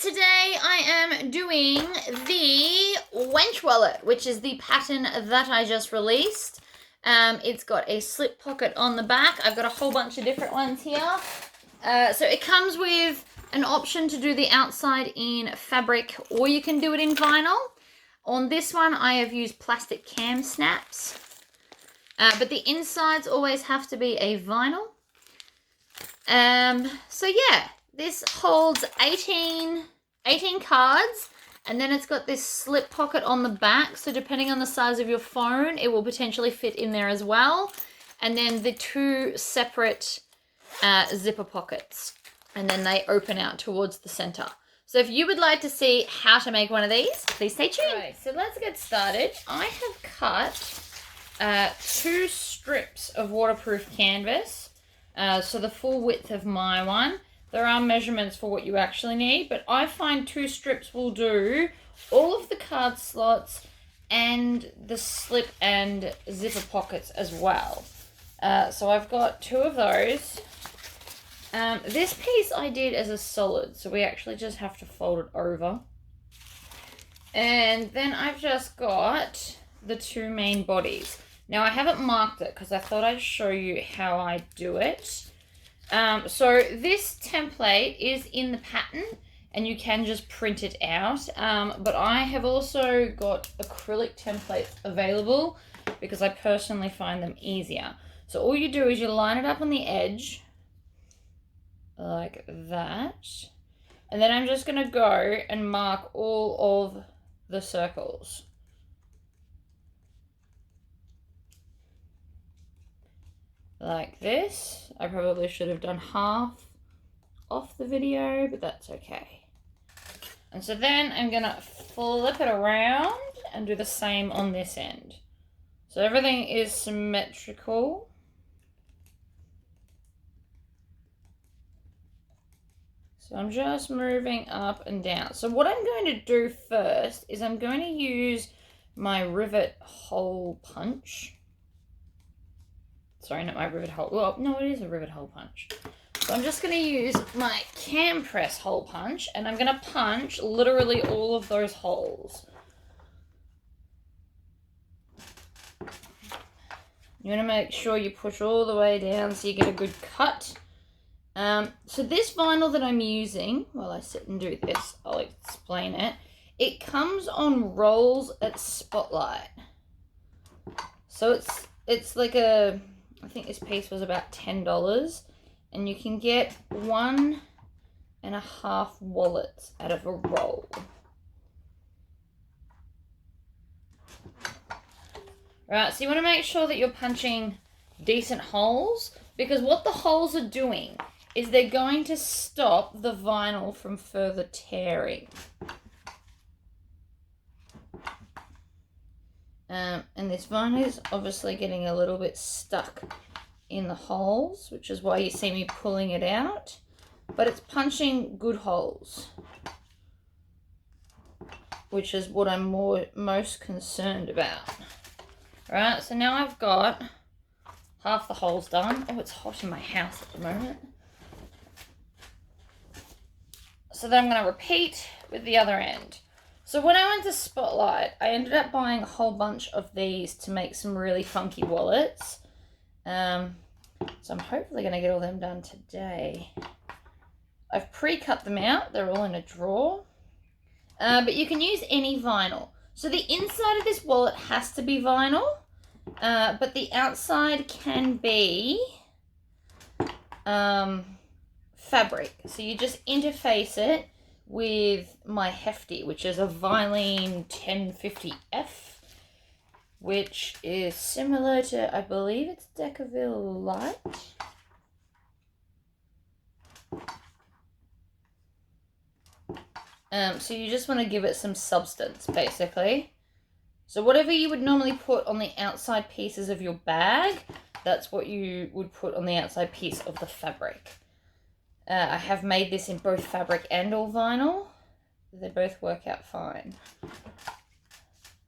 today I am doing the Wench wallet, which is the pattern that I just released. It's got a slip pocket on the back. I've got a whole bunch of different ones here. So it comes with an option to do the outside in fabric, or you can do it in vinyl. On this one, I have used plastic cam snaps, but the insides always have to be a vinyl. So yeah, this holds 18 cards, and then it's got this slip pocket on the back, so depending on the size of your phone, it will potentially fit in there as well. And then the two separate zipper pockets, and then they open out towards the center. So if you would like to see how to make one of these, please stay tuned. Alright, so let's get started. I have cut 2 strips of waterproof canvas, so the full width of my one. There are measurements for what you actually need, but I find 2 strips will do all of the card slots and the slip and zipper pockets as well. So I've got 2 of those. This piece I did as a solid, so we actually just have to fold it over. And then I've just got the 2 main bodies. Now I haven't marked it because I thought I'd show you how I do it. So this template is in the pattern and you can just print it out. But I have also got acrylic templates available because I personally find them easier. So all you do is you line it up on the edge like that. And then I'm just going to go and mark all of the circles. Like this. I probably should have done half off the video, but that's okay. And so then I'm gonna flip it around and do the same on this end. So everything is symmetrical. So I'm just moving up and down. So what I'm going to do first is I'm going to use my rivet hole punch. Sorry, not my rivet hole. Well, no, it is a rivet hole punch. So I'm just going to use my cam press hole punch, and I'm going to punch literally all of those holes. You want to make sure you push all the way down so you get a good cut. So this vinyl that I'm using, while I sit and do this, I'll explain it. It comes on rolls at Spotlight. So it's like a... I think this piece was about $10, and you can get 1.5 wallets out of a roll. Right, so you want to make sure that you're punching decent holes, because what the holes are doing is they're going to stop the vinyl from further tearing. And this vinyl is obviously getting a little bit stuck in the holes, which is why you see me pulling it out. But it's punching good holes, which is what I'm most concerned about. Right, so now I've got half the holes done. Oh, it's hot in my house at the moment. So then I'm going to repeat with the other end. So when I went to Spotlight, I ended up buying a whole bunch of these to make some really funky wallets. So I'm hopefully going to get all them done today. I've pre-cut them out. They're all in a drawer. But you can use any vinyl. So the inside of this wallet has to be vinyl, but the outside can be fabric. So you just interface it with my Hefty, which is a Vilene 1050F, which is similar to, I believe it's Decaville Light. So you just want to give it some substance, basically. So whatever you would normally put on the outside pieces of your bag, that's what you would put on the outside piece of the fabric. I have made this in both fabric and all vinyl. They both work out fine.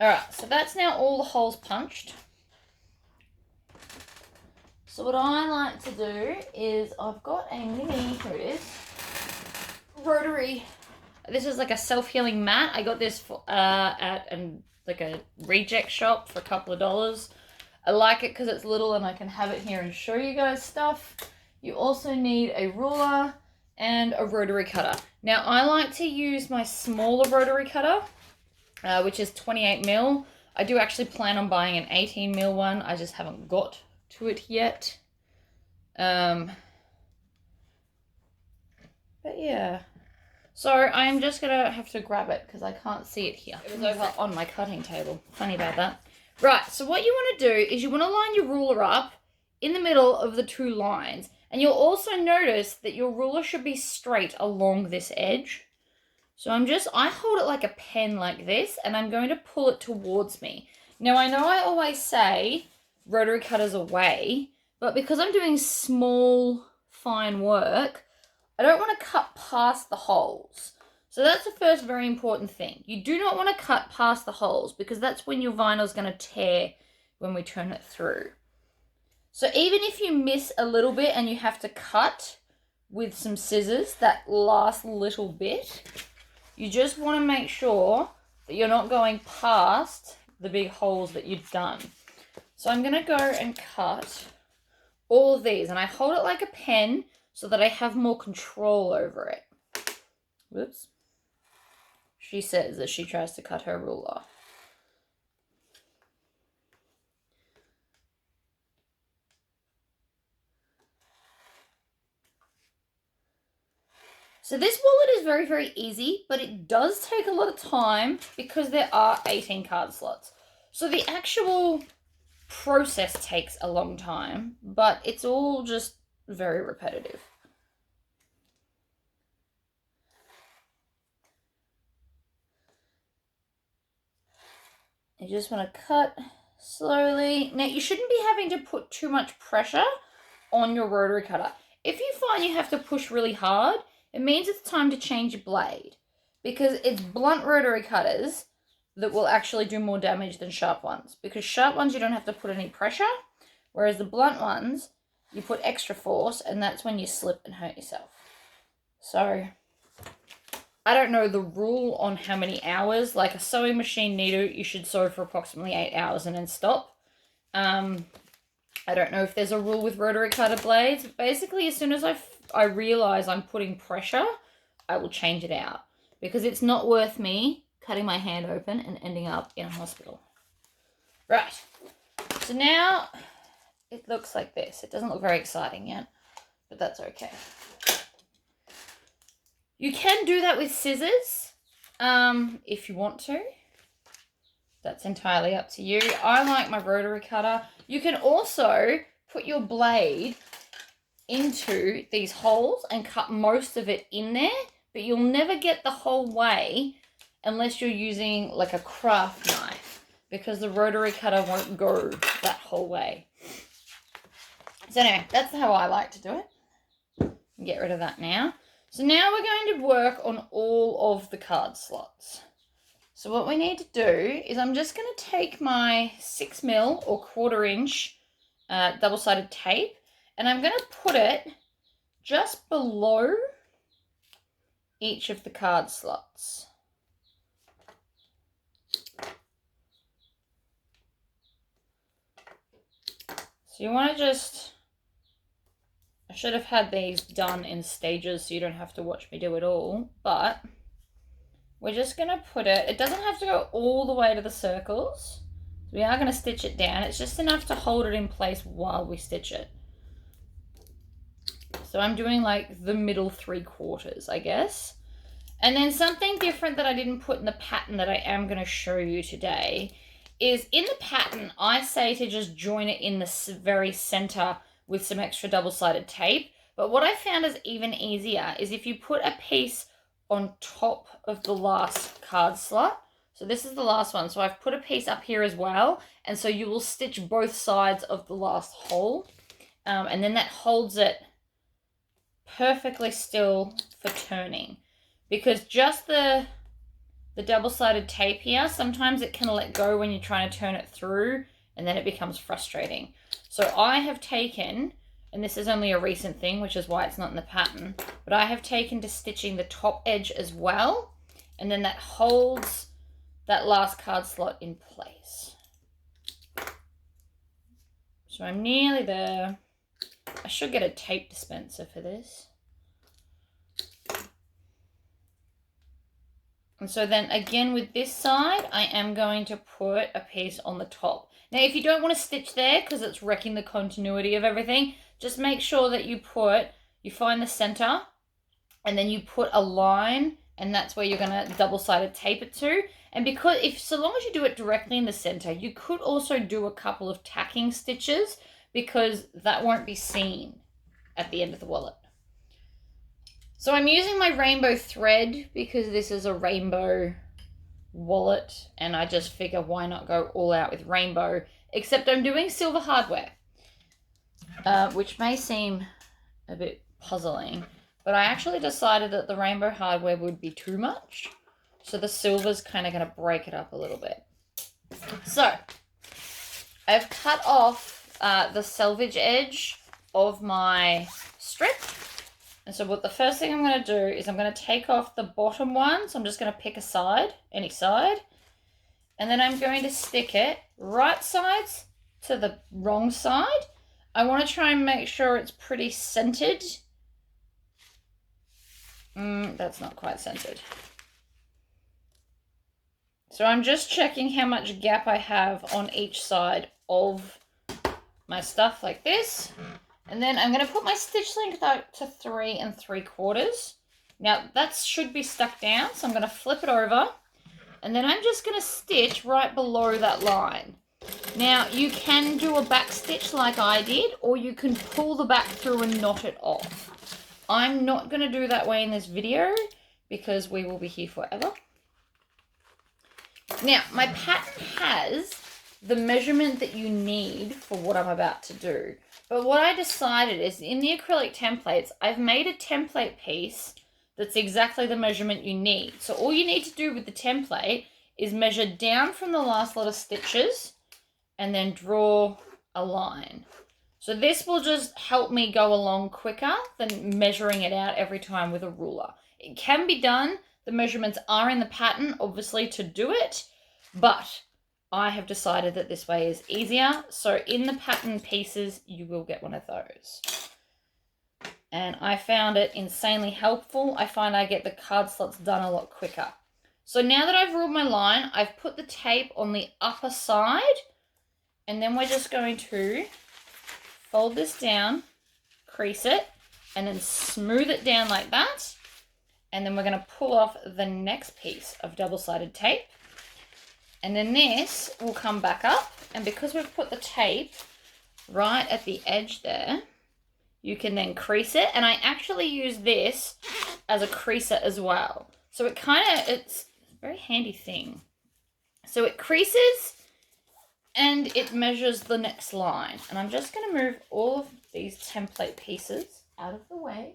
Alright, so that's now all the holes punched. So what I like to do is I've got a mini, here it is, rotary This is like a self-healing mat. I got this for, at like a reject shop for a couple of dollars. I like it because it's little and I can have it here and show you guys stuff. You also need a ruler and a rotary cutter. Now, I like to use my smaller rotary cutter, which is 28 mil. I do actually plan on buying an 18 mil one. I just haven't got to it yet. But yeah. So I'm just going to have to grab it because I can't see it here. It was over on my cutting table. Funny about that. Right, so what you want to do is you want to line your ruler up in the middle of the two lines. And you'll also notice that your ruler should be straight along this edge. So I hold it like a pen like this, and I'm going to pull it towards me. Now, I know I always say rotary cutters away, but because I'm doing small, fine work, I don't want to cut past the holes. So that's the first very important thing. You do not want to cut past the holes because that's when your vinyl is going to tear when we turn it through. So even if you miss a little bit and you have to cut with some scissors, that last little bit, you just want to make sure that you're not going past the big holes that you've done. So I'm going to go and cut all of these, and I hold it like a pen so that I have more control over it. Whoops. She says as she tries to cut her ruler. So this wallet is very, very easy, but it does take a lot of time because there are 18 card slots. So the actual process takes a long time, but it's all just very repetitive. You just want to cut slowly. Now, you shouldn't be having to put too much pressure on your rotary cutter. If you find you have to push really hard, it means it's time to change your blade, because it's blunt rotary cutters that will actually do more damage than sharp ones, because sharp ones you don't have to put any pressure, whereas the blunt ones you put extra force, and that's when you slip and hurt yourself. So I don't know the rule on how many hours. Like a sewing machine needle, you should sew for approximately 8 hours and then stop. I don't know if there's a rule with rotary cutter blades. Basically, as soon as I realize I'm putting pressure, I will change it out, because it's not worth me cutting my hand open and ending up in a hospital. Right. So now it looks like this. It doesn't look very exciting yet, but that's okay. You can do that with scissors if you want to. That's entirely up to you. I like my rotary cutter. You can also put your blade into these holes and cut most of it in there, but you'll never get the whole way unless you're using like a craft knife, because the rotary cutter won't go that whole way. So anyway, that's how I like to do it. Get rid of that now. So now we're going to work on all of the card slots. So what we need to do is I'm just going to take my 6 mil or 1/4 inch double-sided tape, and I'm going to put it just below each of the card slots. So you want to just, I should have had these done in stages so you don't have to watch me do it all, but we're just going to put it, it doesn't have to go all the way to the circles. We are going to stitch it down. It's just enough to hold it in place while we stitch it. So I'm doing like the middle 3/4, I guess. And then something different that I didn't put in the pattern that I am going to show you today is in the pattern, I say to just join it in the very center with some extra double-sided tape. But what I found is even easier is if you put a piece on top of the last card slot. So this is the last one. So I've put a piece up here as well. And so you will stitch both sides of the last hole. And then that holds it perfectly still for turning. Because just the double-sided tape here, sometimes it can let go when you're trying to turn it through, and then it becomes frustrating. So I have taken, and this is only a recent thing, which is why it's not in the pattern, but I have taken to stitching the top edge as well. And then that holds that last card slot in place. So I'm nearly there. I should get a tape dispenser for this. And so then again with this side, I am going to put a piece on the top. Now if you don't want to stitch there because it's wrecking the continuity of everything, just make sure that you find the center and then you put a line, and that's where you're going to double-sided tape it to. And so long as you do it directly in the center, you could also do a couple of tacking stitches because that won't be seen at the end of the wallet. So I'm using my rainbow thread because this is a rainbow wallet and I just figure why not go all out with rainbow, except I'm doing silver hardware, which may seem a bit puzzling, but I actually decided that the rainbow hardware would be too much. So the silver's kind of going to break it up a little bit. So I've cut off the selvage edge of my strip. And so the first thing I'm going to do is I'm going to take off the bottom one. So I'm just going to pick a side, any side. And then I'm going to stick it right sides to the wrong side. I want to try and make sure it's pretty centered. That's not quite centered. So I'm just checking how much gap I have on each side of my stuff like this. And then I'm going to put my stitch length out to 3 3/4. Now that should be stuck down, so I'm going to flip it over. And then I'm just going to stitch right below that line. Now you can do a back stitch like I did, or you can pull the back through and knot it off. I'm not going to do that way in this video because we will be here forever. Now my pattern has the measurement that you need for what I'm about to do. But what I decided is in the acrylic templates, I've made a template piece that's exactly the measurement you need. So all you need to do with the template is measure down from the last lot of stitches and then draw a line. So this will just help me go along quicker than measuring it out every time with a ruler. It can be done. The measurements are in the pattern, obviously, to do it, but I have decided that this way is easier. So in the pattern pieces, you will get one of those. And I found it insanely helpful. I find I get the card slots done a lot quicker. So now that I've ruled my line, I've put the tape on the upper side, and then we're just going to fold this down, crease it, and then smooth it down like that. And then we're going to pull off the next piece of double-sided tape. And then this will come back up. And because we've put the tape right at the edge there, you can then crease it. And I actually use this as a creaser as well. So it's a very handy thing. So it creases and it measures the next line. And I'm just going to move all of these template pieces out of the way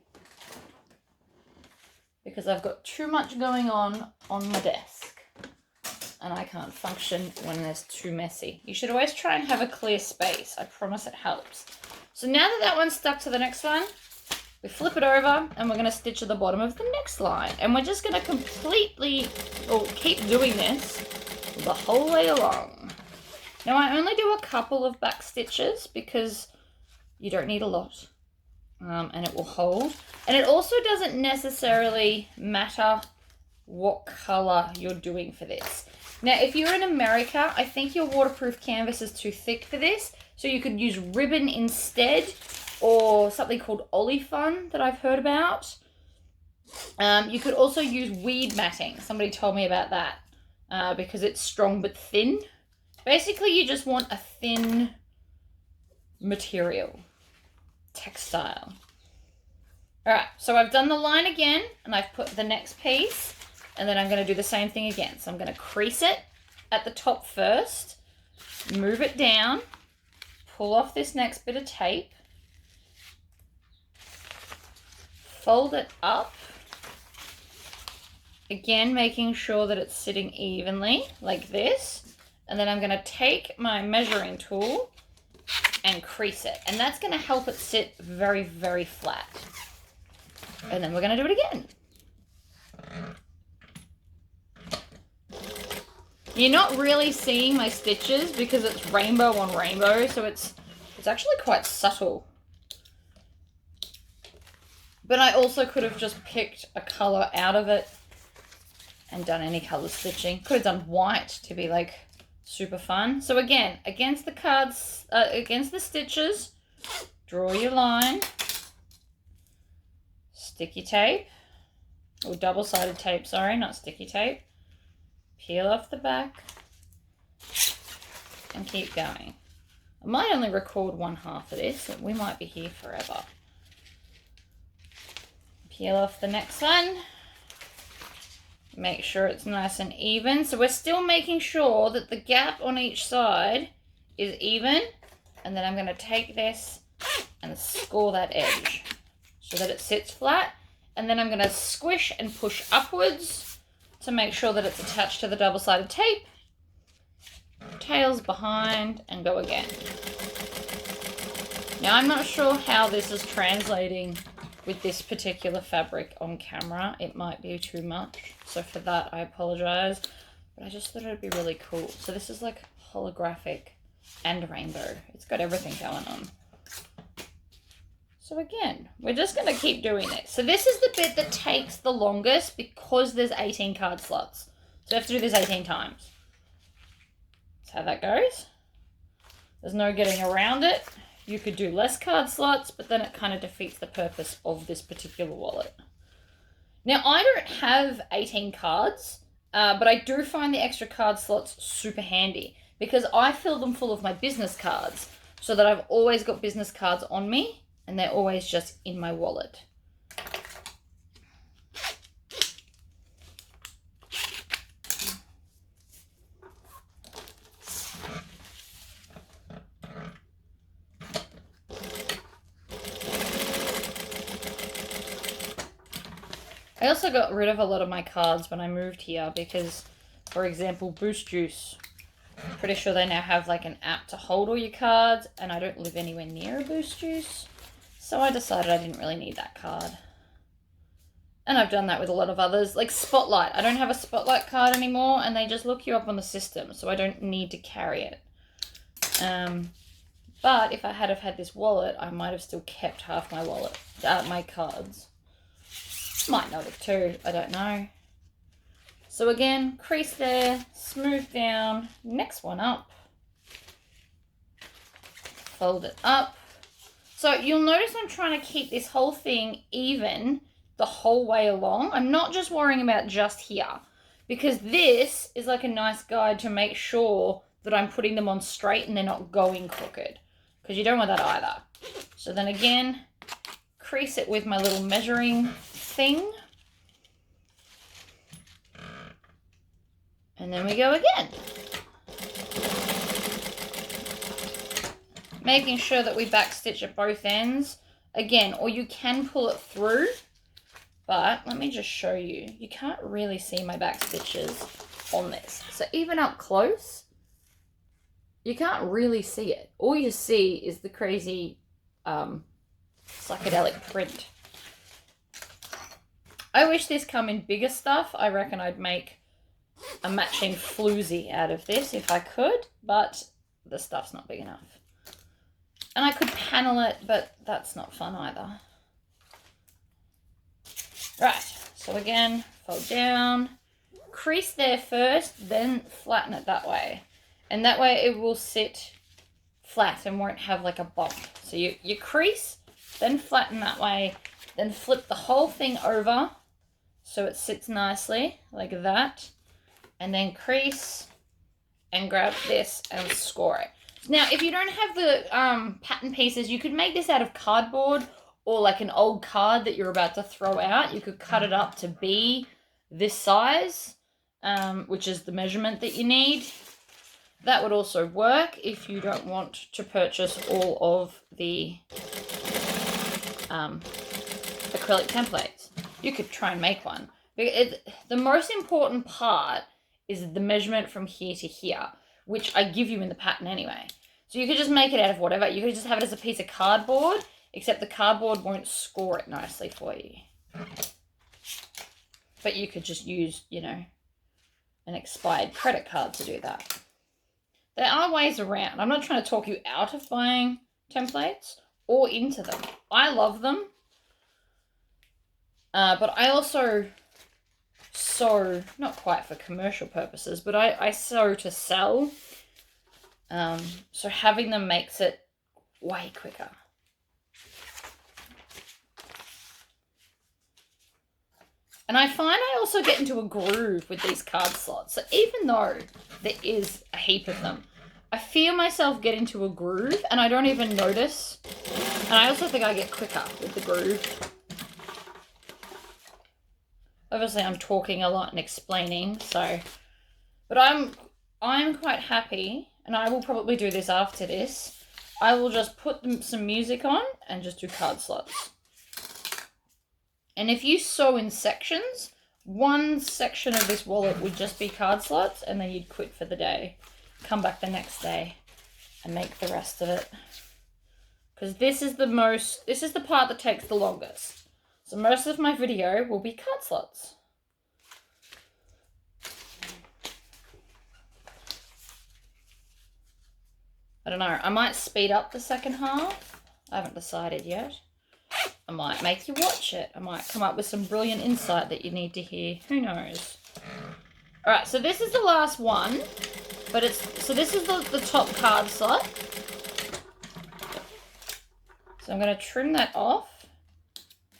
because I've got too much going on my desk. And I can't function when it's too messy. You should always try and have a clear space. I promise it helps. So now that that one's stuck to the next one, we flip it over and we're going to stitch at the bottom of the next line. And we're just going to keep doing this the whole way along. Now I only do a couple of back stitches because you don't need a lot. And it will hold. And it also doesn't necessarily matter what color you're doing for this. Now, if you're in America, I think your waterproof canvas is too thick for this, so you could use ribbon instead, or something called olifun that I've heard about. You could also use weed matting. Somebody told me about that because it's strong but thin. Basically, you just want a thin material, textile. All right, so I've done the line again, and I've put the next piece. And then I'm going to do the same thing again. So I'm going to crease it at the top first, move it down, pull off this next bit of tape, fold it up, again making sure that it's sitting evenly like this. And then I'm going to take my measuring tool and crease it. And that's going to help it sit very, very flat. And then we're going to do it again. You're not really seeing my stitches because it's rainbow on rainbow, so it's actually quite subtle. But I also could have just picked a colour out of it and done any colour stitching. Could have done white to be like super fun. So again, against the cards, against the stitches, draw your line, sticky tape, or double-sided tape, sorry, not sticky tape. Peel off the back and keep going. I might only record one half of this, and we might be here forever. Peel off the next one. Make sure it's nice and even. So we're still making sure that the gap on each side is even. And then I'm going to take this and score that edge so that it sits flat. And then I'm going to squish and push upwards to make sure that it's attached to the double-sided tape. Tails behind and go again. Now I'm not sure how this is translating with this particular fabric on camera. It might be too much, so for that I apologize, but I just thought it'd be really cool. So this is like holographic and rainbow. It's got everything going on. So again, we're just going to keep doing this. So this is the bit that takes the longest because there's 18 card slots. So you have to do this 18 times. That's how that goes. There's no getting around it. You could do less card slots, but then it kind of defeats the purpose of this particular wallet. Now, I don't have 18 cards, but I do find the extra card slots super handy because I fill them full of my business cards so that I've always got business cards on me and they're always just in my wallet. I also got rid of a lot of my cards when I moved here because, for example, Boost Juice. I'm pretty sure they now have like an app to hold all your cards, and I don't live anywhere near a Boost Juice. So I decided I didn't really need that card. And I've done that with a lot of others. Like Spotlight. I don't have a Spotlight card anymore, and they just look you up on the system, so I don't need to carry it. But if I had have had this wallet, I might have still kept half my wallet, my cards. Might not have too, I don't know. So again, crease there, smooth down, next one up. Fold it up. So you'll notice I'm trying to keep this whole thing even the whole way along. I'm not just worrying about just here because this is like a nice guide to make sure that I'm putting them on straight and they're not going crooked because you don't want that either. So then again, crease it with my little measuring thing. And then we go again. Making sure that we backstitch at both ends. Again, or you can pull it through, but let me just show you. You can't really see my back stitches on this. So even up close, you can't really see it. All you see is the crazy psychedelic print. I wish this come in bigger stuff. I reckon I'd make a matching floozy out of this if I could, but the stuff's not big enough. And I could panel it, but that's not fun either. Right, so again, fold down, crease there first, then flatten it that way. And that way it will sit flat and won't have like a bump. So you crease, then flatten that way, then flip the whole thing over so it sits nicely like that, and then crease and grab this and score it. Now, if you don't have the pattern pieces, you could make this out of cardboard or like an old card that you're about to throw out. You could cut it up to be this size, which is the measurement that you need. That would also work if you don't want to purchase all of the acrylic templates. You could try and make one. The most important part is the measurement from here to here, which I give you in the pattern anyway. So you could just make it out of whatever. You could just have it as a piece of cardboard, except the cardboard won't score it nicely for you. But you could just use, you know, an expired credit card to do that. There are ways around. I'm not trying to talk you out of buying templates or into them. I love them. But I also sew, not quite for commercial purposes, but I sew to sell. So having them makes it way quicker. And I find I also get into a groove with these card slots. So even though there is a heap of them, I feel myself get into a groove and I don't even notice. And I also think I get quicker with the groove. Obviously I'm talking a lot and explaining, so, but I'm quite happy, and I will probably do this after this. I will just put some music on and just do card slots. And if you sew in sections, one section of this wallet would just be card slots, and then you'd quit for the day. Come back the next day and make the rest of it. Because this is the part that takes the longest. So most of my video will be card slots. I don't know, I might speed up the second half. I haven't decided yet. I might make you watch it. I might come up with some brilliant insight that you need to hear. Who knows? All right, so this is the last one, but so this is the top card slot. So I'm going to trim that off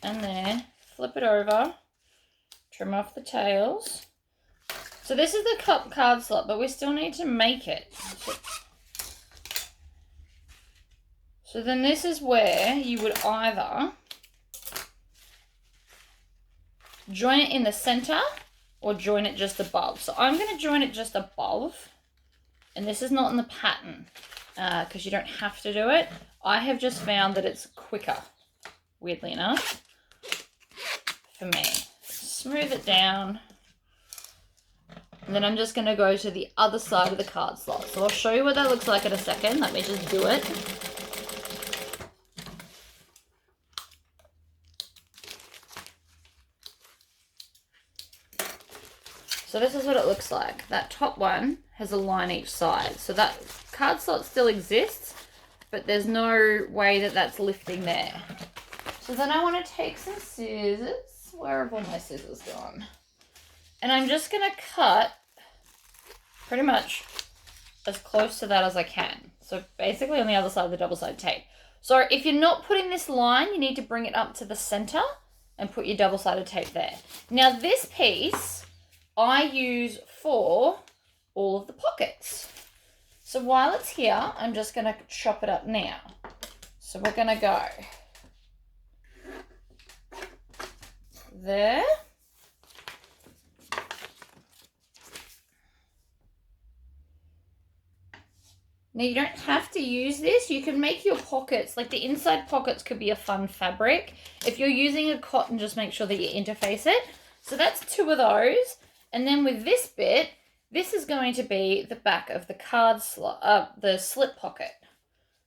and then flip it over, trim off the tails. So this is the top card slot, but we still need to make it. So then this is where you would either join it in the center or join it just above. So I'm going to join it just above, and this is not in the pattern because you don't have to do it. I have just found that it's quicker, weirdly enough, for me. Smooth it down, and then I'm just going to go to the other side of the card slot. So I'll show you what that looks like in a second. Let me just do it. So this is what it looks like. That top one has a line each side. So that card slot still exists, but there's no way that that's lifting there. So then I want to take some scissors. Where have all my scissors gone? And I'm just going to cut pretty much as close to that as I can. So basically on the other side of the double-sided tape. So if you're not putting this line, you need to bring it up to the center and put your double-sided tape there. Now this piece I use for all of the pockets. So while it's here, I'm just going to chop it up now. So we're going to go there. Now you don't have to use this. You can make your pockets, like the inside pockets could be a fun fabric. If you're using a cotton, just make sure that you interface it. So that's 2 of those. And then with this bit, this is going to be the back of the card slot, the slip pocket.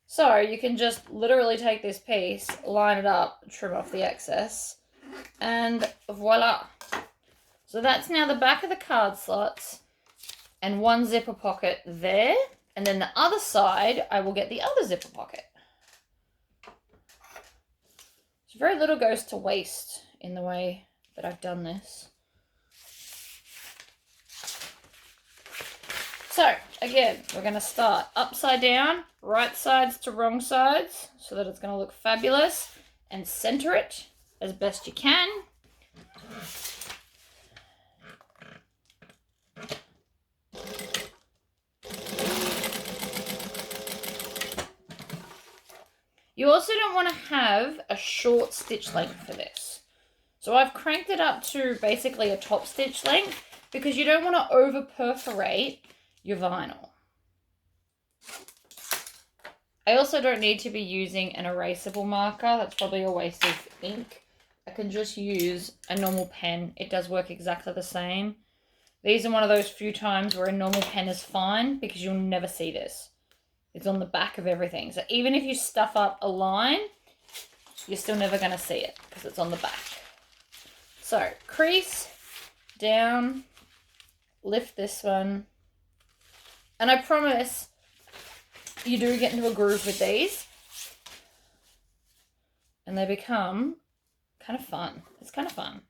So you can just literally take this piece, line it up, trim off the excess, and voila. So that's now the back of the card slots and 1 zipper pocket there. And then the other side, I will get the other zipper pocket. So very little goes to waste in the way that I've done this. So, again, we're going to start upside down, right sides to wrong sides, so that it's going to look fabulous, and center it as best you can. You also don't want to have a short stitch length for this. So I've cranked it up to basically a top stitch length because you don't want to over perforate your vinyl. I also don't need to be using an erasable marker. That's probably a waste of ink. I can just use a normal pen. It does work exactly the same. These are one of those few times where a normal pen is fine because you'll never see this. It's on the back of everything. So even if you stuff up a line, you're still never going to see it because it's on the back. So crease, down, lift this one. And I promise you do get into a groove with these. And they become kind of fun. It's kind of fun.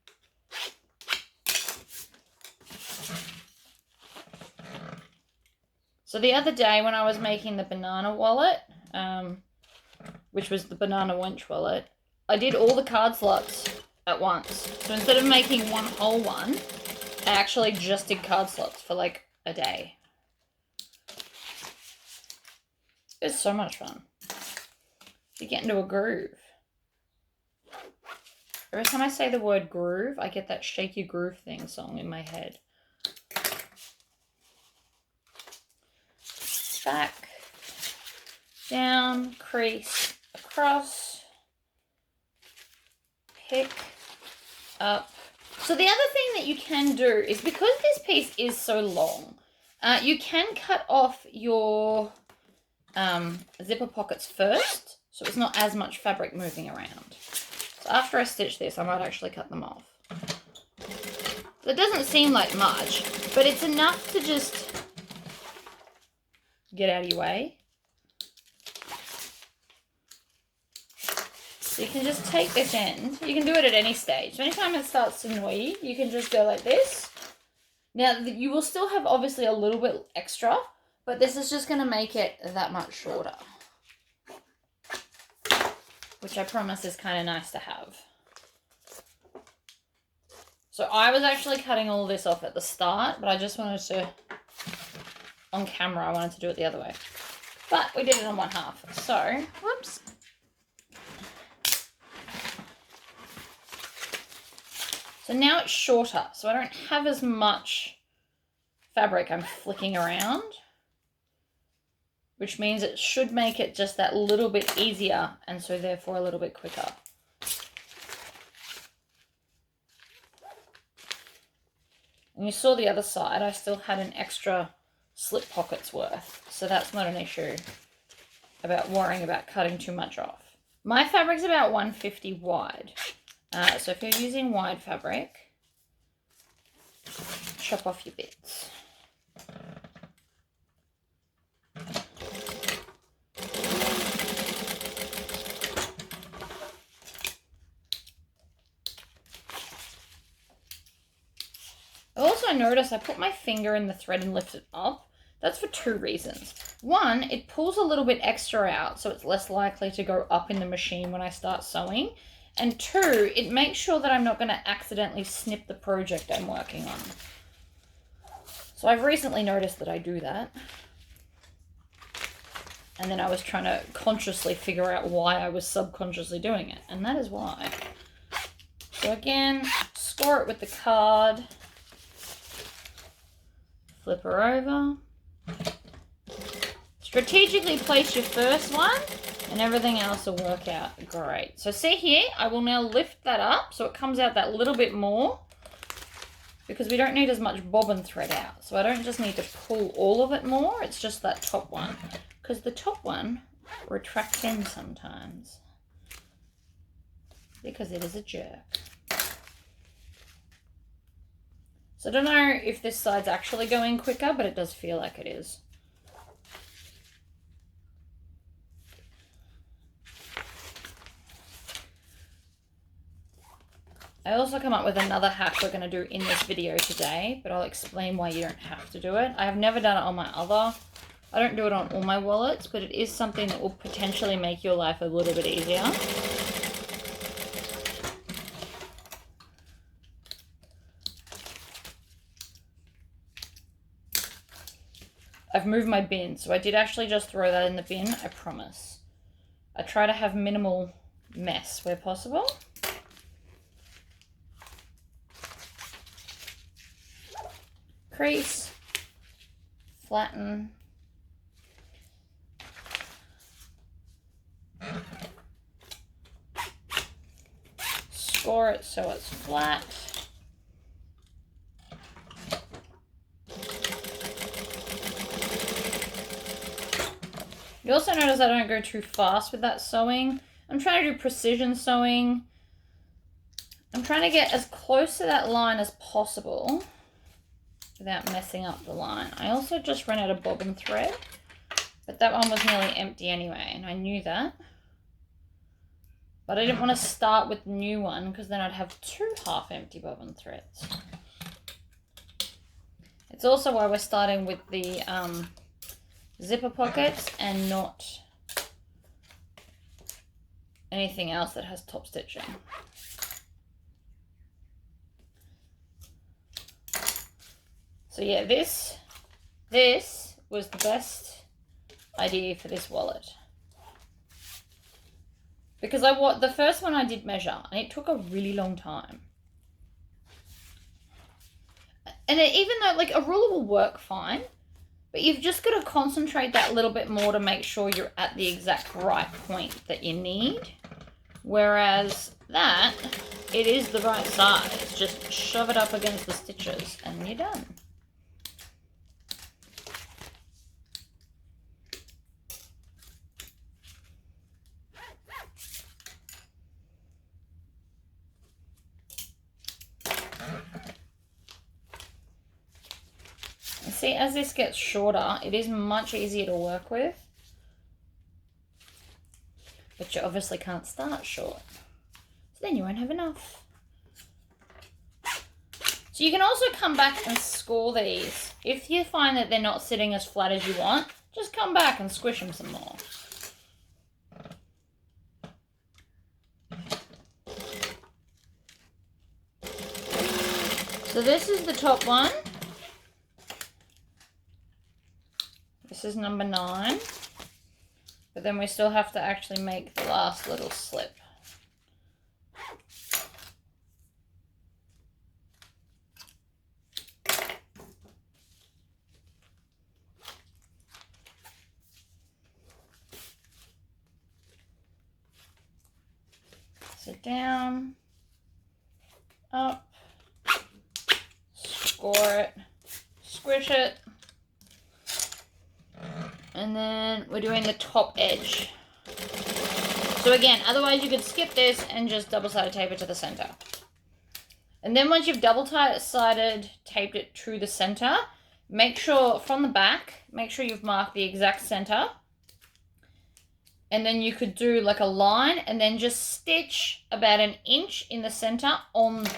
So the other day when I was making the banana wallet, which was the banana wench wallet, I did all the card slots at once. So instead of making one whole one, I actually just did card slots for like a day. It's so much fun. You get into a groove. Every time I say the word groove, I get that Shake Your Groove Thing song in my head. Back, down, crease, across, pick up. So the other thing that you can do is, because this piece is so long, you can cut off your zipper pockets first, so it's not as much fabric moving around. So after I stitch this, I might actually cut them off. So it doesn't seem like much, but it's enough to just get out of your way. So you can just take this end. You can do it at any stage. So anytime it starts to annoy you, you can just go like this. Now, you will still have obviously a little bit extra, but this is just going to make it that much shorter. Which I promise is kind of nice to have. So I was actually cutting all this off at the start, but I just wanted to, on camera, I wanted to do it the other way. But we did it on one half. So, whoops. So now it's shorter, so I don't have as much fabric I'm flicking around, which means it should make it just that little bit easier, and so therefore a little bit quicker. And you saw the other side, I still had an extra slip pockets worth, so that's not an issue about worrying about cutting too much off. My fabric's about 150 wide, so if you're using wide fabric, chop off your bits. I also noticed I put my finger in the thread and lift it up. That's for two reasons. One, it pulls a little bit extra out, so it's less likely to go up in the machine when I start sewing. And two, it makes sure that I'm not going to accidentally snip the project I'm working on. So I've recently noticed that I do that. And then I was trying to consciously figure out why I was subconsciously doing it. And that is why. So again, score it with the card. Flip her over. Strategically place your first one and everything else will work out great. So see here, I will now lift that up so it comes out that little bit more, because we don't need as much bobbin thread out. So I don't just need to pull all of it more, it's just that top one, because the top one retracts in sometimes because it is a jerk. So I don't know if this side's actually going quicker, but it does feel like it is. I also come up with another hack we're going to do in this video today, but I'll explain why you don't have to do it. I have never done it on my other. I don't do it on all my wallets, but it is something that will potentially make your life a little bit easier. I've moved my bin, so I did actually just throw that in the bin, I promise. I try to have minimal mess where possible. Crease, flatten, score it so it's flat. You also notice I don't go too fast with that sewing. I'm trying to do precision sewing. I'm trying to get as close to that line as possible. without messing up the line. I also just ran out of bobbin thread, but that one was nearly empty anyway, and I knew that. But I didn't want to start with the new one because then I'd have 2 half-empty bobbin threads. It's also why we're starting with the zipper pockets and not anything else that has top stitching. So yeah, this was the best idea for this wallet. Because the first one I did measure, and it took a really long time. And even though, like, a ruler will work fine, but you've just got to concentrate that little bit more to make sure you're at the exact right point that you need. Whereas that, it is the right size. Just shove it up against the stitches and you're done. See, as this gets shorter, it is much easier to work with. But you obviously can't start short. So then you won't have enough. So you can also come back and score these. If you find that they're not sitting as flat as you want, just come back and squish them some more. So this is the top one. This is number 9, but then we still have to actually make the last little slip. So down, up, score it, squish it. And then we're doing the top edge. So again, otherwise you could skip this and just double-sided tape it to the center. And then once you've double-sided taped it to the center, make sure from the back, make sure you've marked the exact center. And then you could do like a line and then just stitch about 1 inch in the center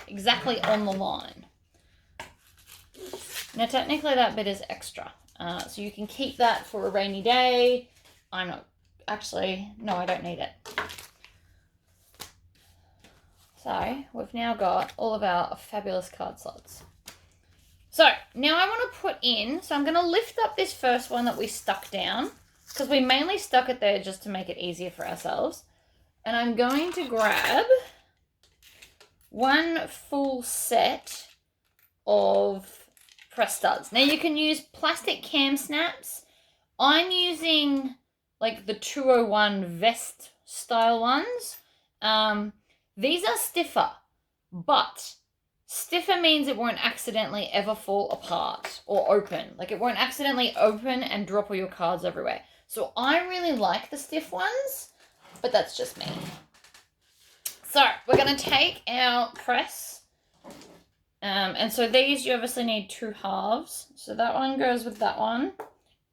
exactly on the line. Now technically that bit is extra. So you can keep that for a rainy day. No, I don't need it. So we've now got all of our fabulous card slots. So now I want to put in, so I'm going to lift up this first one that we stuck down because we mainly stuck it there just to make it easier for ourselves. And I'm going to grab 1 full set of press studs. Now you can use plastic cam snaps. I'm using like the 201 vest style ones. These are stiffer, but stiffer means it won't accidentally ever fall apart or open. Like it won't accidentally open and drop all your cards everywhere. So I really like the stiff ones, but that's just me. So we're going to take our press. And so these, you obviously need 2 halves. So that one goes with that one.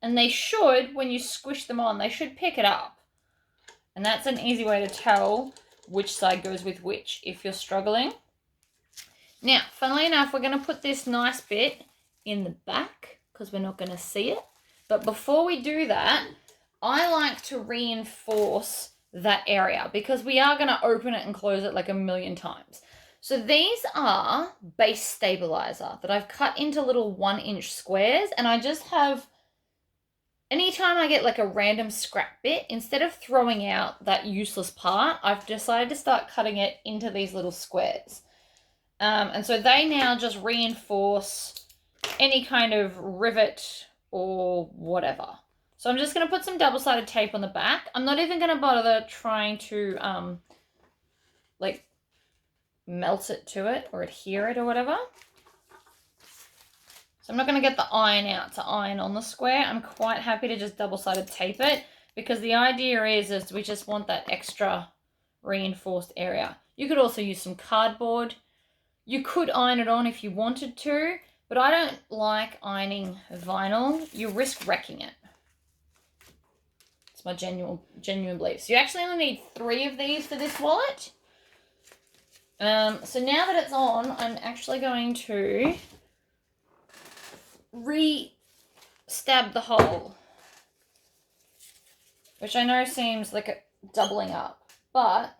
And they should, when you squish them on, they should pick it up. And that's an easy way to tell which side goes with which if you're struggling. Now, funnily enough, we're going to put this nice bit in the back because we're not going to see it. But before we do that, I like to reinforce that area because we are going to open it and close it like 1,000,000 times. So these are base stabilizer that I've cut into little 1-inch squares, and I just have, anytime I get like a random scrap bit, instead of throwing out that useless part, I've decided to start cutting it into these little squares. And so they now just reinforce any kind of rivet or whatever. So I'm just going to put some double-sided tape on the back. I'm not even going to bother trying to like melt it to it or adhere it or whatever. So I'm not going to get the iron out to iron on the square. I'm quite happy to just double-sided tape it because the idea is we just want that extra reinforced area. You could also use some cardboard. You could iron it on if you wanted to, But I don't like ironing vinyl. You risk wrecking it. It's my genuine belief. So you actually only need 3 of these for this wallet. So now that it's on, I'm actually going to re-stab the hole. Which I know seems like a doubling up, but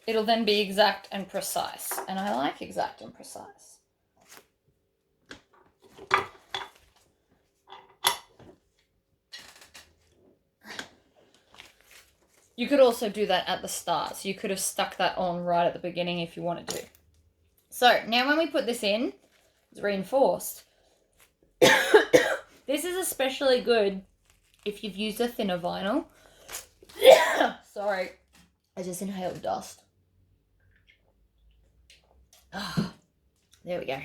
it'll then be exact and precise. And I like exact and precise. You could also do that at the start. So you could have stuck that on right at the beginning if you wanted to. So now when we put this in, it's reinforced. This is especially good if you've used a thinner vinyl. Sorry, I just inhaled dust. Oh, there we go.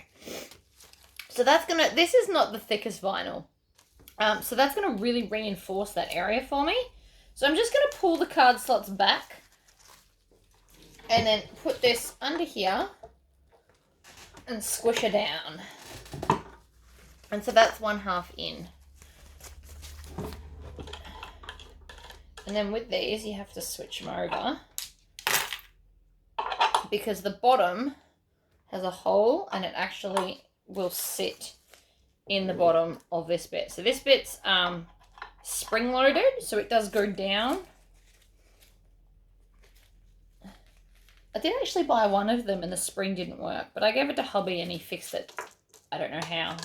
So that's gonna, this is not the thickest vinyl. So that's gonna really reinforce that area for me. So I'm just gonna pull the card slots back and then put this under here and squish it down. And so that's 1/2 in. And then with these, you have to switch them over because the bottom has a hole and it actually will sit in the bottom of this bit. So this bit's spring loaded, so it does go down. I did actually buy one of them and the spring didn't work, but I gave it to hubby and he fixed it. I don't know how.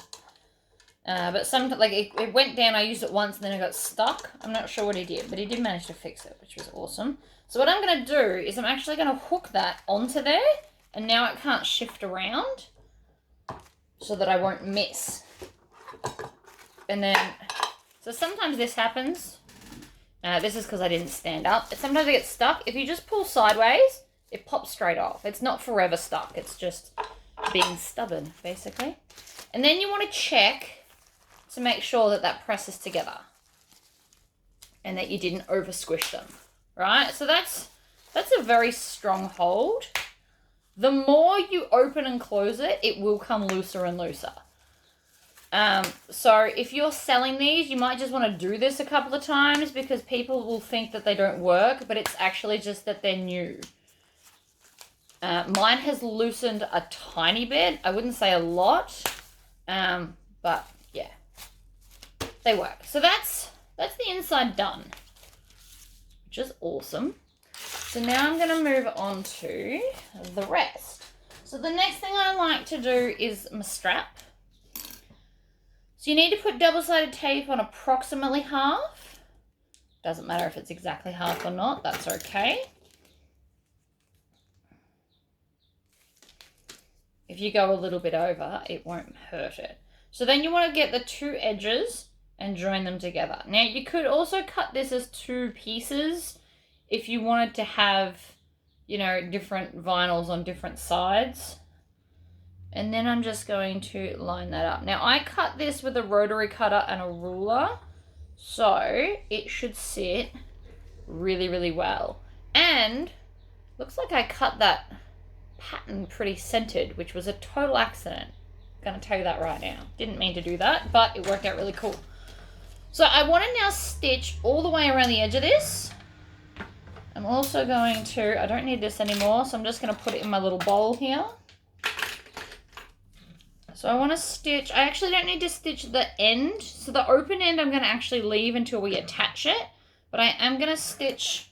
But sometimes, like, it went down, I used it once and then it got stuck. I'm not sure what he did, but he did manage to fix it, which was awesome. So what I'm going to do is I'm actually going to hook that onto there, and now it can't shift around so that I won't miss. And then, so sometimes this happens. This is because I didn't stand up. Sometimes it gets stuck. If you just pull sideways, it pops straight off. It's not forever stuck. It's just being stubborn, basically. And then you want to check to make sure that that presses together and that you didn't over squish them, right? So that's a very strong hold. The more you open and close it, it will come looser and looser. So if you're selling these, you might just want to do this a couple of times because people will think that they don't work, but it's actually just that they're new. Mine has loosened a tiny bit. I wouldn't say a lot, but yeah, they work. So that's the inside done, which is awesome. So now I'm going to move on to the rest. So the next thing I like to do is my strap. So you need to put double-sided tape on approximately half. Doesn't matter if it's exactly half or not, that's okay. If you go a little bit over, it won't hurt it. So then you want to get the 2 edges and join them together. Now you could also cut this as 2 pieces if you wanted to have, you know, different vinyls on different sides. And then I'm just going to line that up. Now I cut this with a rotary cutter and a ruler, so it should sit really, really well. And looks like I cut that pattern pretty centered, which was a total accident. I'm going to tell you that right now. Didn't mean to do that, but it worked out really cool. So I want to now stitch all the way around the edge of this. I'm also going to, I don't need this anymore, so I'm just going to put it in my little bowl here. So I want to stitch, I actually don't need to stitch the end. So the open end I'm going to actually leave until we attach it. But I am going to stitch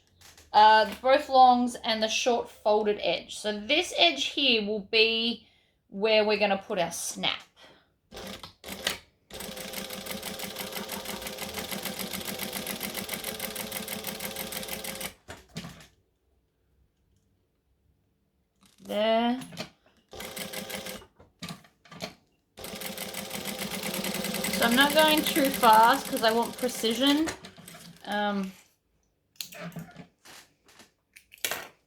both longs and the short folded edge. So this edge here will be where we're going to put our snap. There. So I'm not going too fast because I want precision.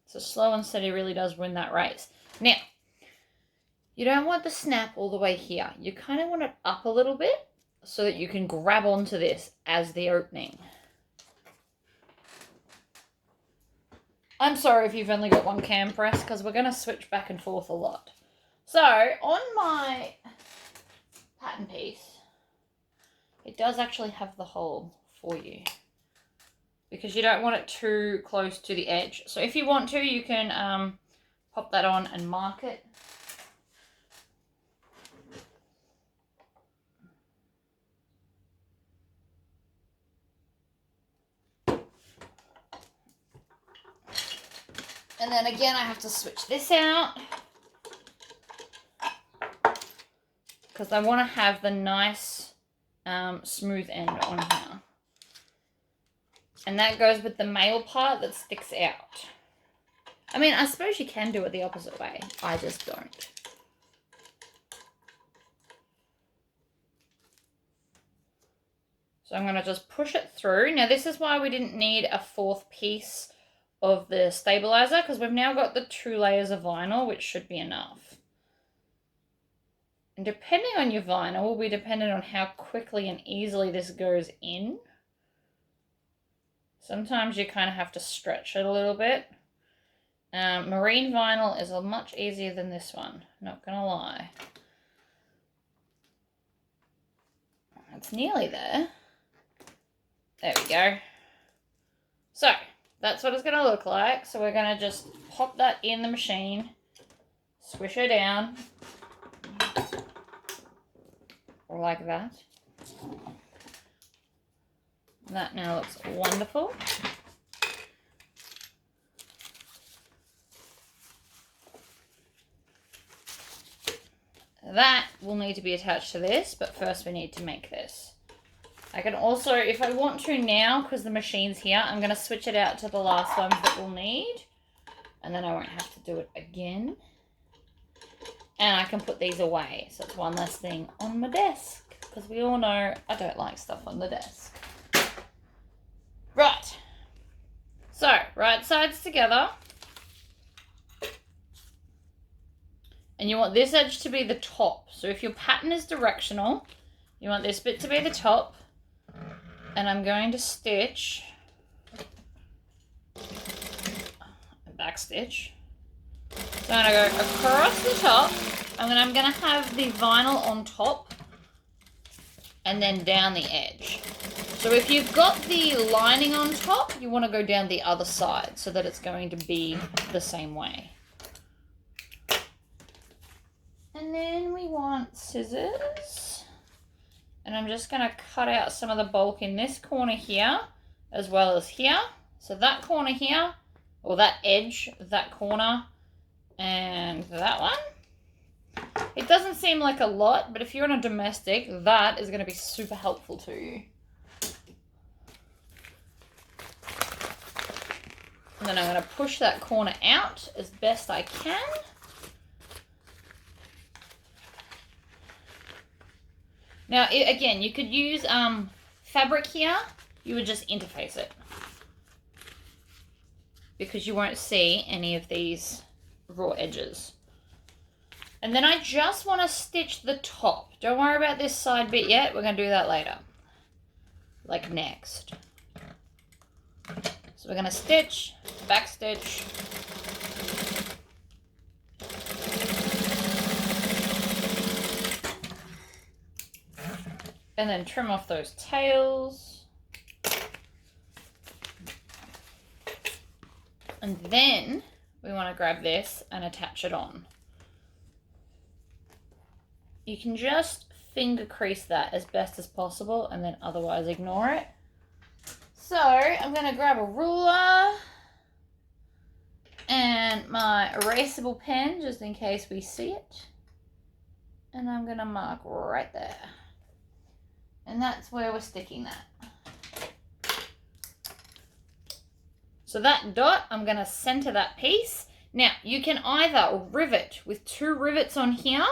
So slow and steady really does win that race. Now, you don't want the snap all the way here. You kind of want it up a little bit so that you can grab onto this as the opening. I'm sorry if you've only got one cam press because we're going to switch back and forth a lot. So on my pattern piece, it does actually have the hole for you because you don't want it too close to the edge. So if you want to, you can pop that on and mark it. And then again, I have to switch this out because I want to have the nice smooth end on here. And that goes with the male part that sticks out. I mean, I suppose you can do it the opposite way. I just don't. So I'm going to just push it through. Now, this is why we didn't need a fourth piece of the stabilizer, because we've now got the 2 layers of vinyl, which should be enough. And depending on your vinyl will be dependent on how quickly and easily this goes in. Sometimes you kind of have to stretch it a little bit. Marine vinyl is much easier than this one, not gonna lie. It's nearly there. There we go. So, that's what it's going to look like. So we're going to just pop that in the machine, squish her down, like that. That now looks wonderful. That will need to be attached to this, but first we need to make this. I can also, if I want to now, because the machine's here, I'm going to switch it out to the last ones that we'll need. And then I won't have to do it again. And I can put these away. So it's one less thing on my desk. Because we all know I don't like stuff on the desk. Right. So, right sides together. And you want this edge to be the top. So if your pattern is directional, you want this bit to be the top. And I'm going to stitch a back stitch. So I'm going to go across the top, and then I'm going to have the vinyl on top and then down the edge. So if you've got the lining on top, you want to go down the other side so that it's going to be the same way. And then we want scissors. And I'm just going to cut out some of the bulk in this corner here, as well as here. So that corner here, or that edge, that corner, and that one. It doesn't seem like a lot, but if you're on a domestic, that is going to be super helpful to you. And then I'm going to push that corner out as best I can. Now, again, you could use fabric here. You would just interface it, because you won't see any of these raw edges. And then I just want to stitch the top. Don't worry about this side bit yet. We're going to do that later, like next. So we're going to stitch, back stitch, and then trim off those tails. And then we want to grab this and attach it on. You can just finger crease that as best as possible, and then otherwise ignore it. So I'm going to grab a ruler and my erasable pen just in case we see it. And I'm going to mark right there. And that's where we're sticking that. So that dot, I'm going to center that piece. Now, you can either rivet with 2 rivets on here,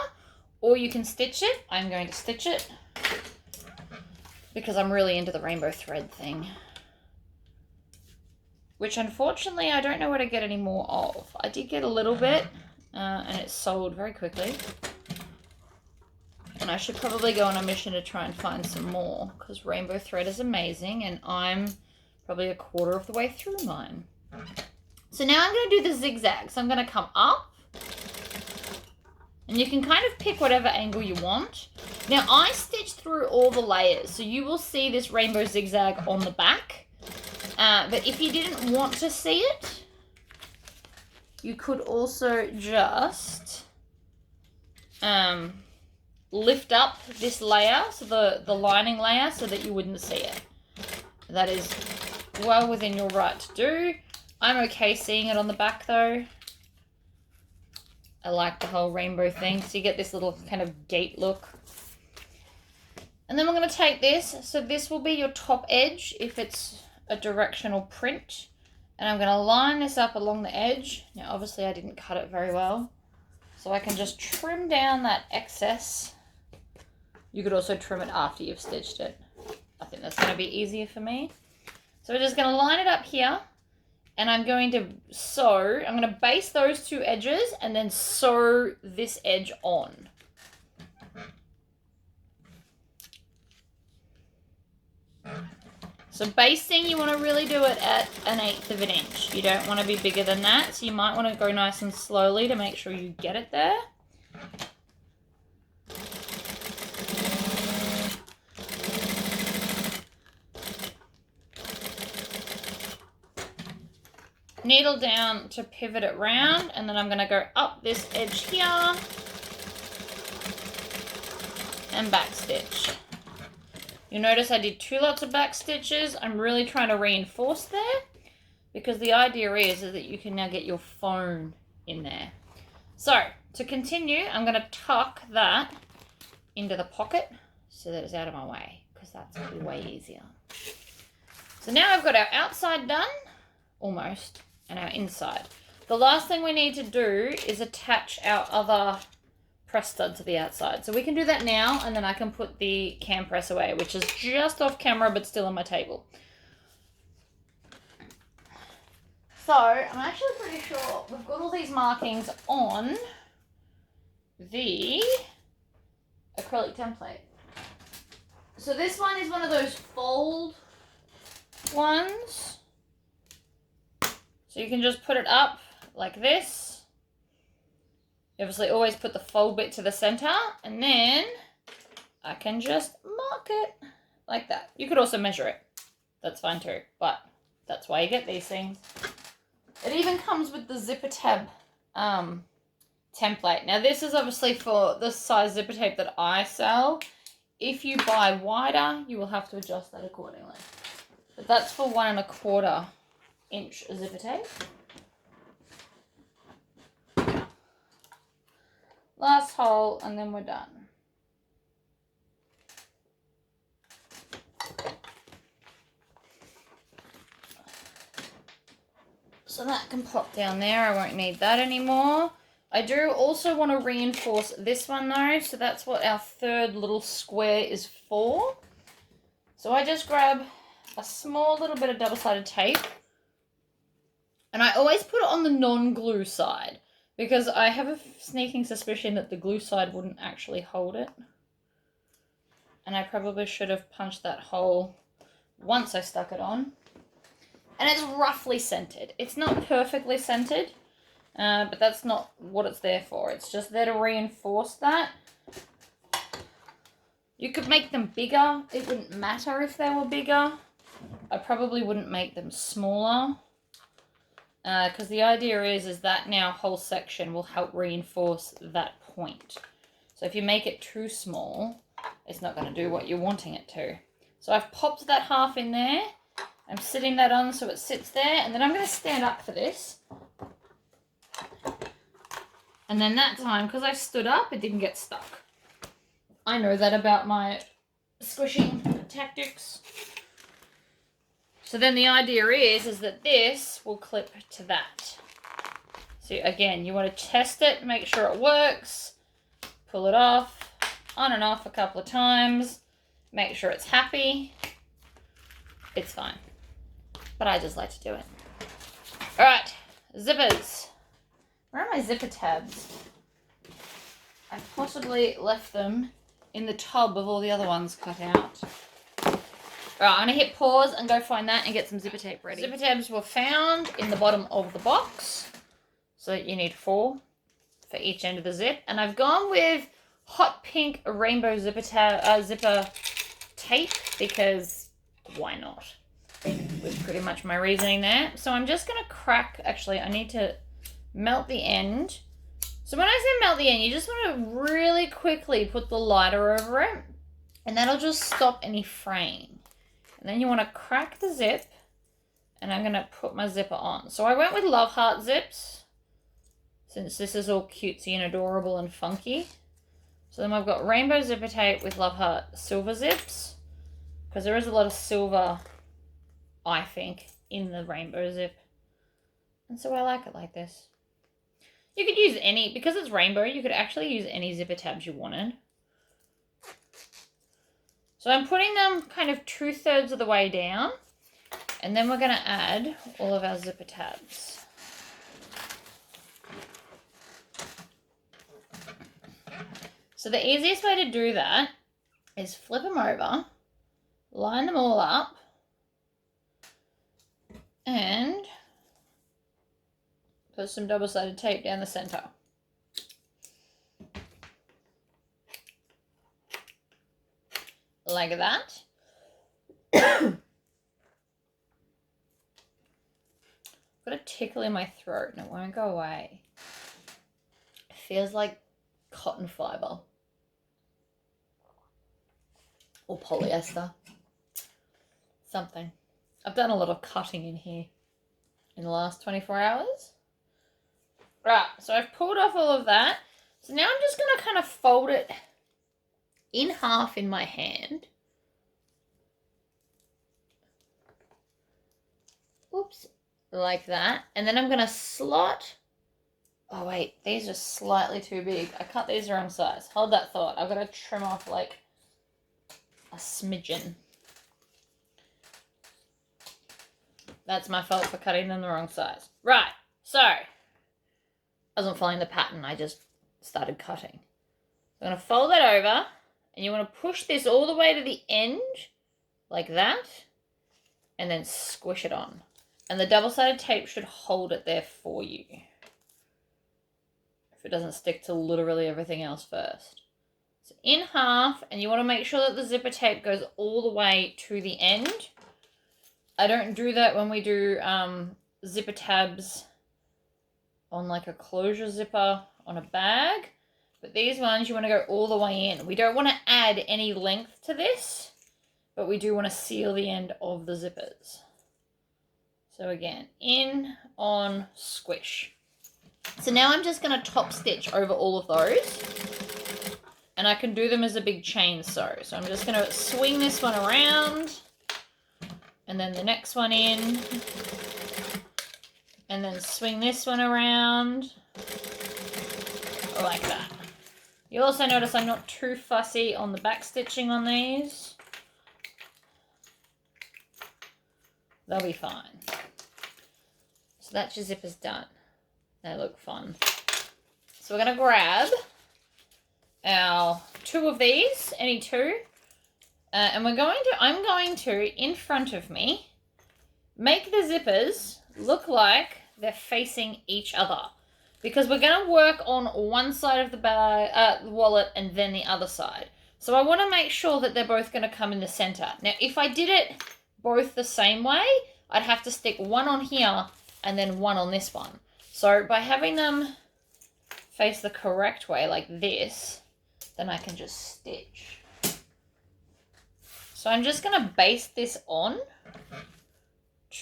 or you can stitch it. I'm going to stitch it because I'm really into the rainbow thread thing, which unfortunately I don't know where to get any more of. I did get a little bit, and it sold very quickly. And I should probably go on a mission to try and find some more, because rainbow thread is amazing, and I'm probably a quarter of the way through mine. So now I'm going to do the zigzag. So I'm going to come up, and And you can kind of pick whatever angle you want. Now, I stitched through all the layers, so you will see this rainbow zigzag on the back. But if you didn't want to see it, you could also just lift up this layer, so the lining layer, so that you wouldn't see it. That is well within your right to do. I'm okay seeing it on the back though. I like the whole rainbow thing, so you get this little kind of gate look. And then we're going to take this, so this will be your top edge if it's a directional print. And I'm going to line this up along the edge. Now obviously I didn't cut it very well, so I can just trim down that excess. You could also trim it after you've stitched it. I think that's going to be easier for me. So we're just going to line it up here. And I'm going to sew, I'm going to base those two edges and then sew this edge on. So basting, you want to really do it at 1/8 of an inch. You don't want to be bigger than that, so you might want to go nice and slowly to make sure you get it there. Needle down to pivot it round, and then I'm going to go up this edge here and back stitch. You'll notice I did 2 lots of back stitches. I'm really trying to reinforce there because the idea is that you can now get your phone in there. So to continue, I'm going to tuck that into the pocket so that it's out of my way, because that's going to be way easier. So now I've got our outside done, almost, and our inside. The last thing we need to do is attach our other press stud to the outside. So we can do that now, and then I can put the cam press away, which is just off camera but still on my table. So I'm actually pretty sure we've got all these markings on the acrylic template. So this one is one of those fold ones. So you can just put it up like this. You obviously always put the fold bit to the center, and then I can just mark it like that. You could also measure it. That's fine too, but that's why you get these things. It even comes with the zipper tab template. Now this is obviously for the size zipper tape that I sell. If you buy wider, you will have to adjust that accordingly. But that's for 1 1/4 inch zipper tape. Last hole, and then we're done. So that can pop down there. I won't need that anymore. I do also want to reinforce this one though, so that's what our 3rd little square is for. So I just grab a small little bit of double-sided tape, and I always put it on the non-glue side because I have a sneaking suspicion that the glue side wouldn't actually hold it. And I probably should have punched that hole once I stuck it on. And it's roughly centered. It's not perfectly centered, but that's not what it's there for. It's just there to reinforce that. You could make them bigger. It wouldn't matter if they were bigger. I probably wouldn't make them smaller. Because the idea is that now whole section will help reinforce that point. So if you make it too small, it's not going to do what you're wanting it to. So I've popped that half in there. I'm sitting that on so it sits there, and then I'm going to stand up for this. And then that time, because I stood up, it didn't get stuck. I know that about my squishing tactics. So then the idea is that this will clip to that. So again, you want to test it, make sure it works, pull it off, on and off a couple of times, make sure it's happy. It's fine. But I just like to do it. All right, zippers. Where are my zipper tabs? I possibly left them in the tub of all the other ones cut out. All right, I'm going to hit pause and go find that and get some zipper tape ready. Zipper tabs were found in the bottom of the box. So you need 4 for for each end of the zip. And I've gone with hot pink rainbow zipper tape because why not? With pretty much my reasoning there. So I'm just going to crack, actually I need to melt the end. So when I say melt the end, you just want to really quickly put the lighter over it and that'll just stop any fraying. And then you want to crack the zip and I'm going to put my zipper on. So I went with Love Heart zips since this is all cutesy and adorable and funky. So then I've got rainbow zipper tape with Love Heart silver zips because there is a lot of silver, I think, in the rainbow zip. And so I like it like this. You could use any, because it's rainbow, you could actually use any zipper tabs you wanted. So I'm putting them kind of 2/3 of the way down. And then we're going to add all of our zipper tabs. So the easiest way to do that is flip them over, line them all up, and put some double-sided tape down the center. Like that. Got a tickle in my throat and it won't go away. It feels like cotton fiber. Or polyester. Something. I've done a lot of cutting in here in the last 24 hours. Right, so I've pulled off all of that. So now I'm just going to kind of fold it in half in my hand. Oops. Like that. And then I'm going to slot. Oh, wait. These are slightly too big. I cut these the wrong size. Hold that thought. I've got to trim off like a smidgen. That's my fault for cutting them the wrong size. Right. So, I wasn't following the pattern. I just started cutting. I'm going to fold that over. And you want to push this all the way to the end. Like that. And then squish it on. And the double-sided tape should hold it there for you. If it doesn't stick to literally everything else first. So in half, and you want to make sure that the zipper tape goes all the way to the end. I don't do that when we do zipper tabs on like a closure zipper on a bag. But these ones, you want to go all the way in. We don't want to add any length to this, but we do want to seal the end of the zippers. So again, in, on, squish. So now I'm just going to top stitch over all of those. And I can do them as a big chain sew. So I'm just going to swing this one around. And then the next one in. And then swing this one around. Like that. You'll also notice I'm not too fussy on the back stitching on these. They'll be fine. So that's your zippers done. They look fun. So we're going to grab our 2 of these, any 2. And I'm going to, in front of me, make the zippers look like they're facing each other. Because we're going to work on one side of the bag, the wallet and then the other side. So I want to make sure that they're both going to come in the center. Now, if I did it both the same way, I'd have to stick one on here and then one on this one. So by having them face the correct way like this, then I can just stitch. So I'm just going to baste this on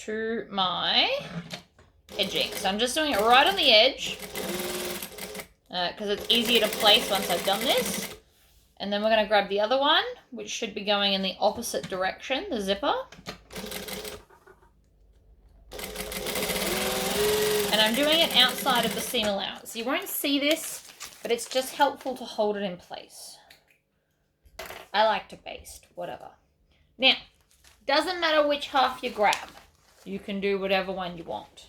to my edging. So I'm just doing it right on the edge because it's easier to place once I've done this. And then we're going to grab the other one, which should be going in the opposite direction, the zipper. And I'm doing it outside of the seam allowance. You won't see this, but it's just helpful to hold it in place. I like to baste, whatever. Now, doesn't matter which half you grab. You can do whatever one you want.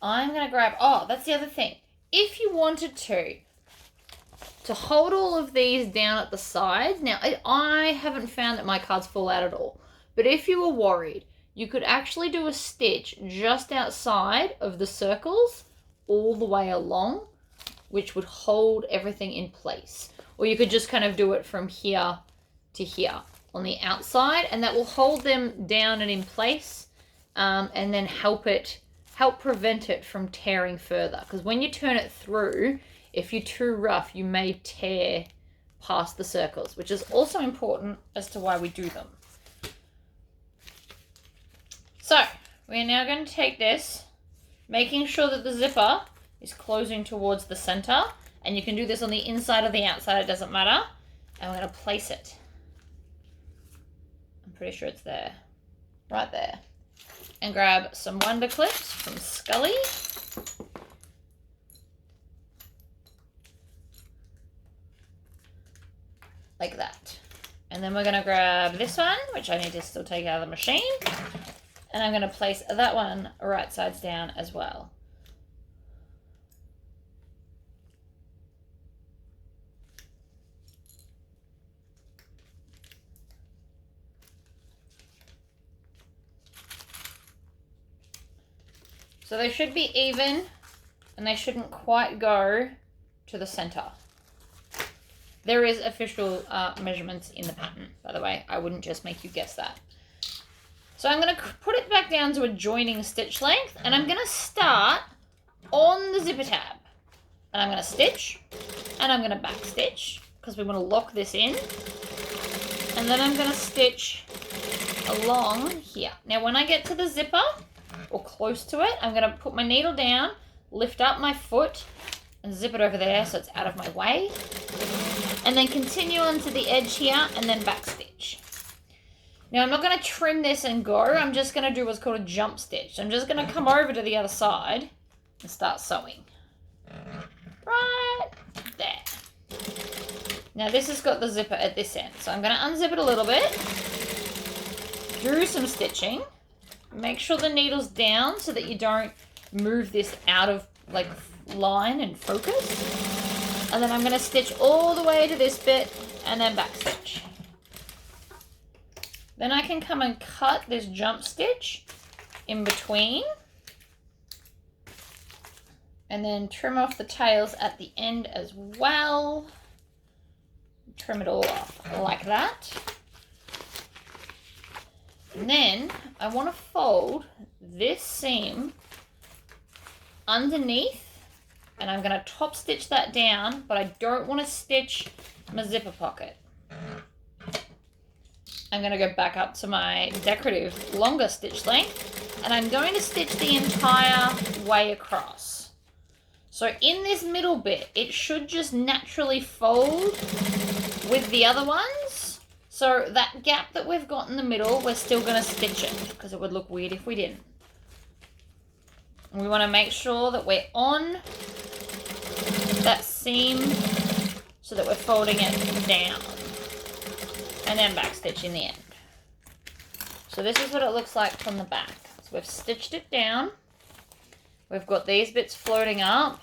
I'm going to grab, oh, that's the other thing. If you wanted to hold all of these down at the sides, now I haven't found that my cards fall out at all, but if you were worried, you could actually do a stitch just outside of the circles all the way along, which would hold everything in place. Or you could just kind of do it from here to here on the outside, and that will hold them down and in place, and then help prevent it from tearing further. Because when you turn it through, if you're too rough, you may tear past the circles, which is also important as to why we do them. So we're now going to take this, making sure that the zipper is closing towards the center, and you can do this on the inside or the outside, it doesn't matter. And we're going to place it. I'm pretty sure it's there, right there. And grab some Wonder Clips from Scully. Like that. And then we're going to grab this one, which I need to still take out of the machine. And I'm going to place that one right sides down as well. So they should be even, and they shouldn't quite go to the center. There is official measurements in the pattern, by the way. I wouldn't just make you guess that. So I'm going to put it back down to a joining stitch length, and I'm going to start on the zipper tab. And I'm going to stitch, and I'm going to back stitch, because we want to lock this in. And then I'm going to stitch along here. Now when I get to the zipper, or close to it, I'm going to put my needle down, lift up my foot, and zip it over there so it's out of my way. And then continue on to the edge here, and then back stitch. Now I'm not going to trim this and go, I'm just going to do what's called a jump stitch. I'm just going to come over to the other side and start sewing. Right there. Now this has got the zipper at this end, so I'm going to unzip it a little bit, do some stitching, make sure the needle's down so that you don't move this out of like line and focus. And then I'm going to stitch all the way to this bit and then back stitch. Then I can come and cut this jump stitch in between. And then trim off the tails at the end as well. Trim it all off like that. And then I want to fold this seam underneath, and I'm going to top stitch that down, but I don't want to stitch my zipper pocket. I'm going to go back up to my decorative longer stitch length, and I'm going to stitch the entire way across. So in this middle bit, it should just naturally fold with the other ones. So that gap that we've got in the middle, we're still going to stitch it, because it would look weird if we didn't. And we want to make sure that we're on that seam so that we're folding it down. And then back stitch in the end. So this is what it looks like from the back. So we've stitched it down. We've got these bits floating up.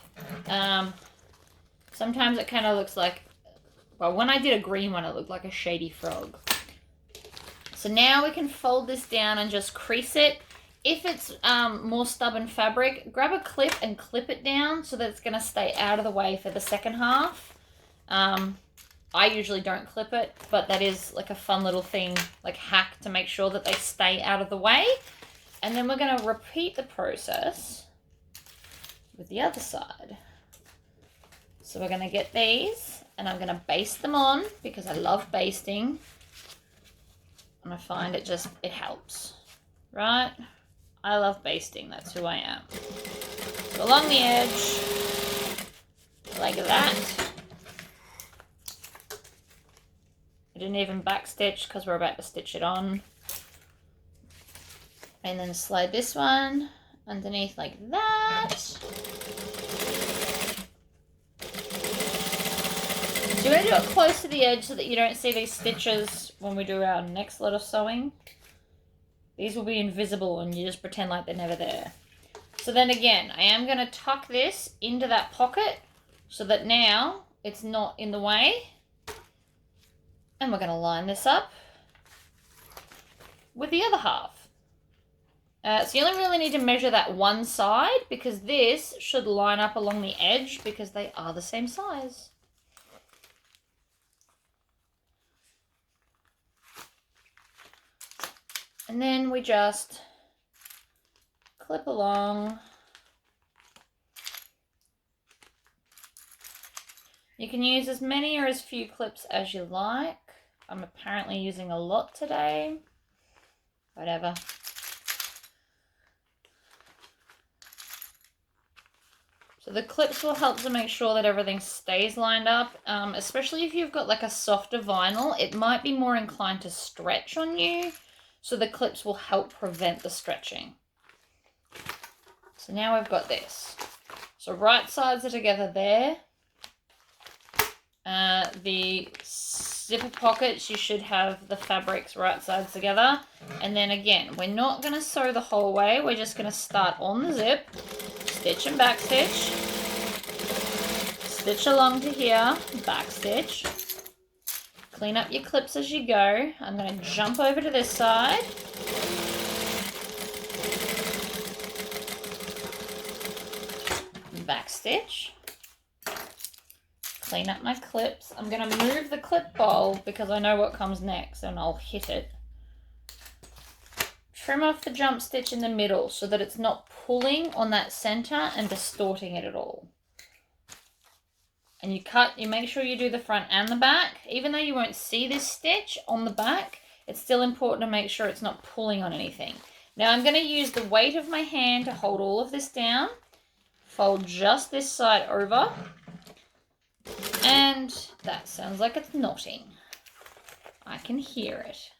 Sometimes it kind of looks like, well, when I did a green one, it looked like a shady frog. So now we can fold this down and just crease it. If it's more stubborn fabric, grab a clip and clip it down so that it's going to stay out of the way for the second half. I usually don't clip it, but that is like a fun little thing, like hack to make sure that they stay out of the way. And then we're going to repeat the process with the other side. So we're going to get these, and I'm going to baste them on because I love basting. And I find it helps, right? I love basting, that's who I am. So along the edge, like that. I didn't even back stitch because we're about to stitch it on. And then slide this one underneath like that. So you're going to do it close to the edge so that you don't see these stitches when we do our next lot of sewing. These will be invisible and you just pretend like they're never there. So then again, I am going to tuck this into that pocket so that now it's not in the way. And we're going to line this up with the other half. So you only really need to measure that one side because this should line up along the edge because they are the same size. And then we just clip along. You can use as many or as few clips as you like. I'm apparently using a lot today. Whatever. So the clips will help to make sure that everything stays lined up, especially if you've got like a softer vinyl. It might be more inclined to stretch on you, so the clips will help prevent the stretching. So now we've got this. So right sides are together there. The zipper pockets, you should have the fabrics right sides together. And then again, we're not going to sew the whole way. We're just going to start on the zip, stitch and back stitch, stitch along to here, back stitch, clean up your clips as you go. I'm going to jump over to this side, back stitch, clean up my clips. I'm going to move the clip bowl because I know what comes next and I'll hit it. Trim off the jump stitch in the middle so that it's not pulling on that center and distorting it at all. And you make sure you do the front and the back. Even though you won't see this stitch on the back, it's still important to make sure it's not pulling on anything. Now I'm going to use the weight of my hand to hold all of this down. Fold just this side over. And that sounds like it's knotting. I can hear it.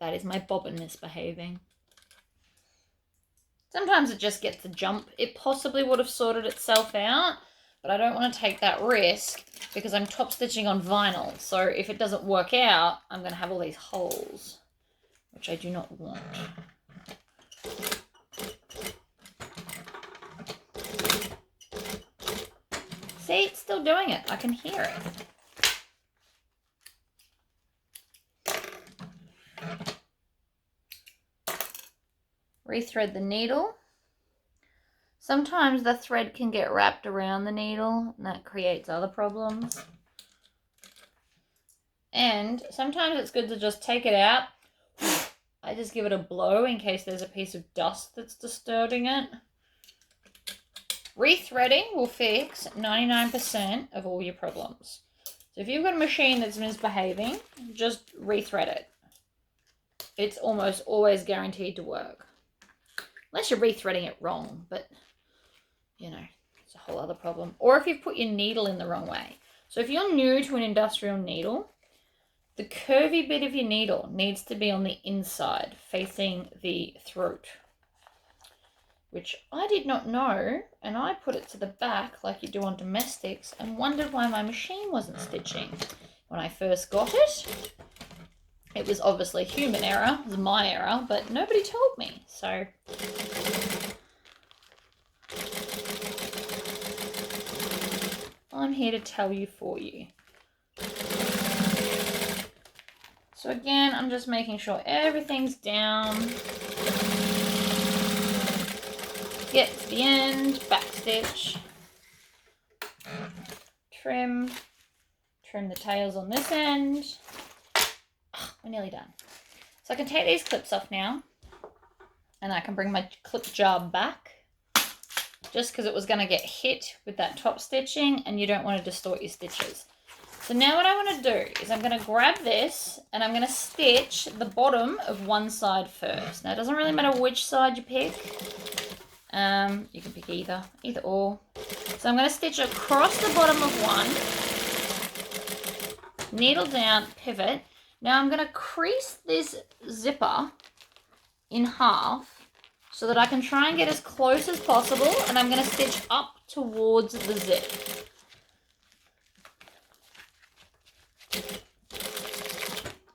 That is my bobbin misbehaving. Sometimes it just gets a jump. It possibly would have sorted itself out, but I don't want to take that risk because I'm top stitching on vinyl. So if it doesn't work out, I'm going to have all these holes, which I do not want. See, it's still doing it. I can hear it. Rethread the needle. Sometimes the thread can get wrapped around the needle and that creates other problems. And sometimes it's good to just take it out. I just give it a blow in case there's a piece of dust that's disturbing it. Rethreading will fix 99% of all your problems. So if you've got a machine that's misbehaving, just rethread it. It's almost always guaranteed to work. Unless you're rethreading it wrong, but, you know, it's a whole other problem. Or if you've put your needle in the wrong way. So if you're new to an industrial needle, the curvy bit of your needle needs to be on the inside, facing the throat. Which I did not know, and I put it to the back like you do on domestics and wondered why my machine wasn't stitching. When I first got it, it was obviously human error, it was my error, but nobody told me, so. I'm here to tell you for you. So again, I'm just making sure everything's down. Get to the end, back stitch, trim the tails on this end. We're nearly done. So I can take these clips off now and I can bring my clip jar back just because it was going to get hit with that top stitching and you don't want to distort your stitches. So now what I want to do is I'm going to grab this and I'm going to stitch the bottom of one side first. Now it doesn't really matter which side you pick. You can pick either or. So I'm going to stitch across the bottom of one, needle down, pivot. Now I'm going to crease this zipper in half so that I can try and get as close as possible, and I'm going to stitch up towards the zip.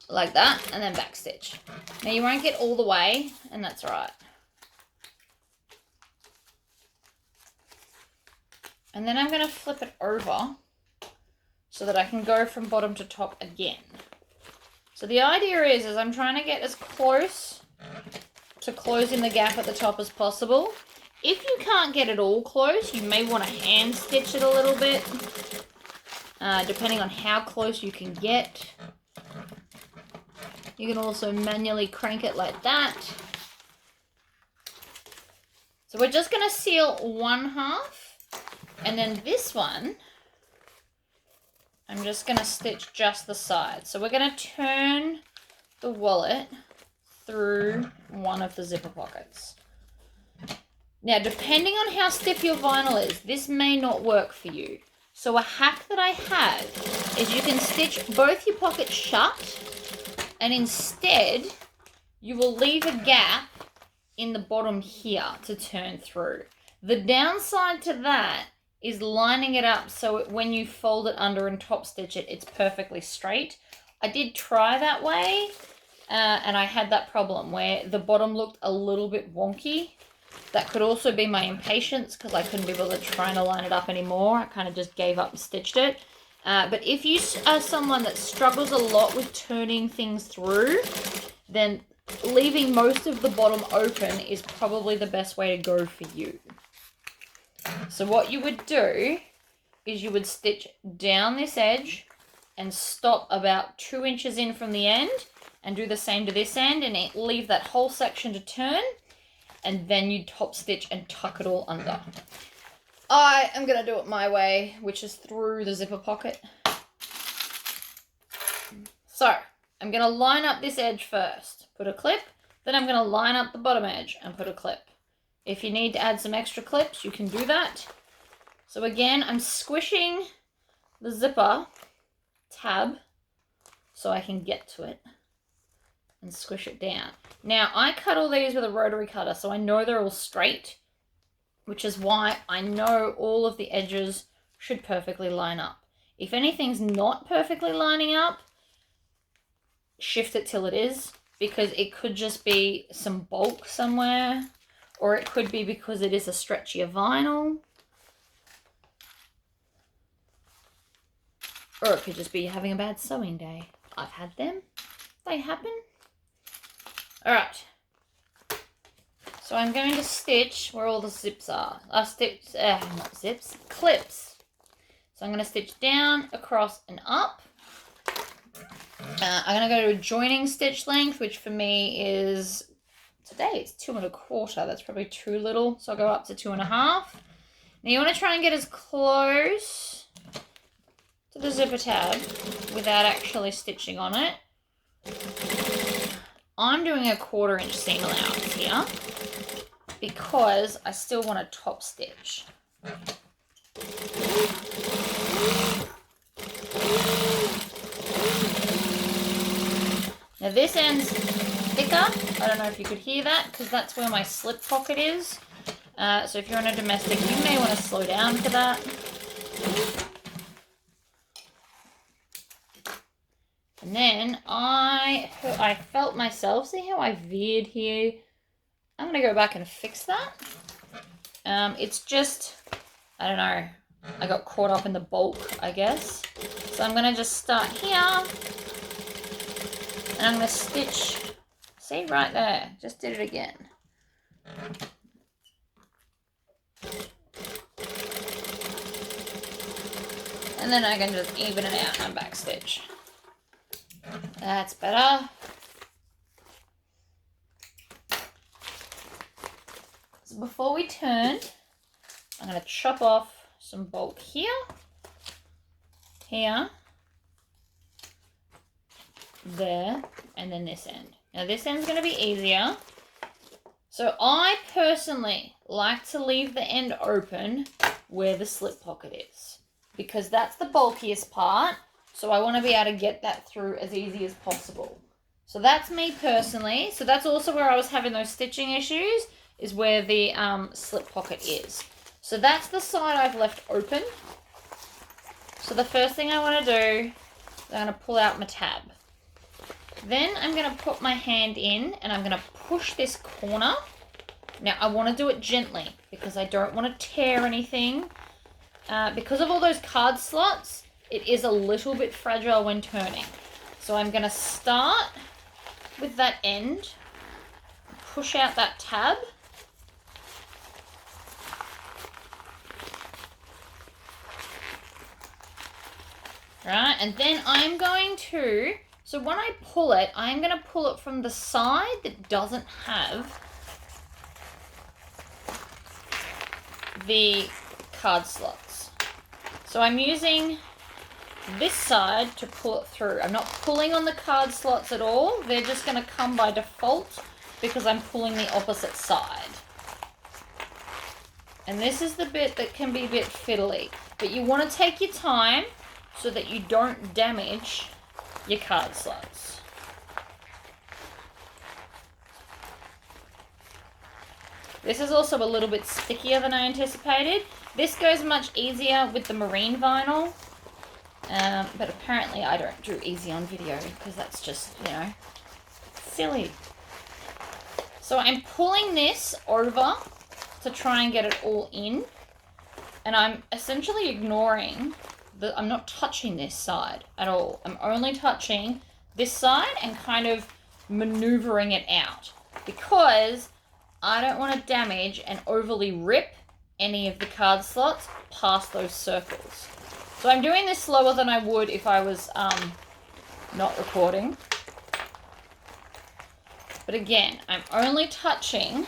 Like that, and then back stitch. Now you won't get all the way, and that's all right. And then I'm going to flip it over so that I can go from bottom to top again. So the idea is I'm trying to get as close to closing the gap at the top as possible. If you can't get it all close, you may want to hand stitch it a little bit, depending on how close you can get. You can also manually crank it like that. So we're just going to seal one half, and then this one, I'm just going to stitch just the side. So we're going to turn the wallet through one of the zipper pockets. Now, depending on how stiff your vinyl is, this may not work for you. So a hack that I have is you can stitch both your pockets shut, and instead you will leave a gap in the bottom here to turn through. The downside to that is lining it up so when you fold it under and top stitch it, it's perfectly straight. I did try that way, and I had that problem where the bottom looked a little bit wonky. That could also be my impatience because I couldn't be bothered trying to line it up anymore. I kind of just gave up and stitched it. But if you are someone that struggles a lot with turning things through, then leaving most of the bottom open is probably the best way to go for you. So what you would do is you would stitch down this edge and stop about 2 inches in from the end and do the same to this end and leave that whole section to turn, and then you top stitch and tuck it all under. I am going to do it my way, which is through the zipper pocket. So I'm going to line up this edge first, put a clip, then I'm going to line up the bottom edge and put a clip. If you need to add some extra clips, you can do that. So again, I'm squishing the zipper tab so I can get to it and squish it down. Now, I cut all these with a rotary cutter, so I know they're all straight, which is why I know all of the edges should perfectly line up. If anything's not perfectly lining up, shift it till it is, because it could just be some bulk somewhere, or it could be because it is a stretchier vinyl, or it could just be having a bad sewing day. I've had them. They happen. All right. So I'm going to stitch where all the zips are. Not zips, clips. So I'm going to stitch down, across, and up. I'm going to go to a joining stitch length, which for me is, today it's 2 1/4. That's probably too little. So I'll go up to 2 1/2. Now you want to try and get as close to the zipper tab without actually stitching on it. I'm doing a 1/4 inch seam allowance here because I still want to top stitch. Now this end's thicker. I don't know if you could hear that because that's where my slip pocket is. So if you're on a domestic, you may want to slow down for that. And then I felt myself. See how I veered here? I'm going to go back and fix that. It's just, I don't know, I got caught up in the bulk, I guess. So I'm going to just start here. And I'm going to stitch, see right there, just did it again. And then I can just even it out and back stitch. That's better. So before we turn, I'm going to chop off some bulk here, here, there, and then this end. Now this end's going to be easier. So I personally like to leave the end open where the slip pocket is, because that's the bulkiest part. So I want to be able to get that through as easy as possible. So that's me personally. So that's also where I was having those stitching issues, is where the slip pocket is. So that's the side I've left open. So the first thing I want to do is I'm going to pull out my tab. Then I'm going to put my hand in and I'm going to push this corner. Now I want to do it gently because I don't want to tear anything. Because of all those card slots, it is a little bit fragile when turning. So I'm going to start with that end, push out that tab. Right, and then I'm going to, so when I pull it, I'm going to pull it from the side that doesn't have the card slots. So I'm using this side to pull it through. I'm not pulling on the card slots at all. They're just going to come by default because I'm pulling the opposite side. And this is the bit that can be a bit fiddly. But you want to take your time so that you don't damage your card slots. This is also a little bit stickier than I anticipated. This goes much easier with the marine vinyl. But apparently I don't do easy on video because that's just, you know, silly. So I'm pulling this over to try and get it all in. And I'm essentially ignoring I'm not touching this side at all. I'm only touching this side and kind of maneuvering it out because I don't want to damage and overly rip any of the card slots past those circles. So I'm doing this slower than I would if I was not recording. But again, I'm only touching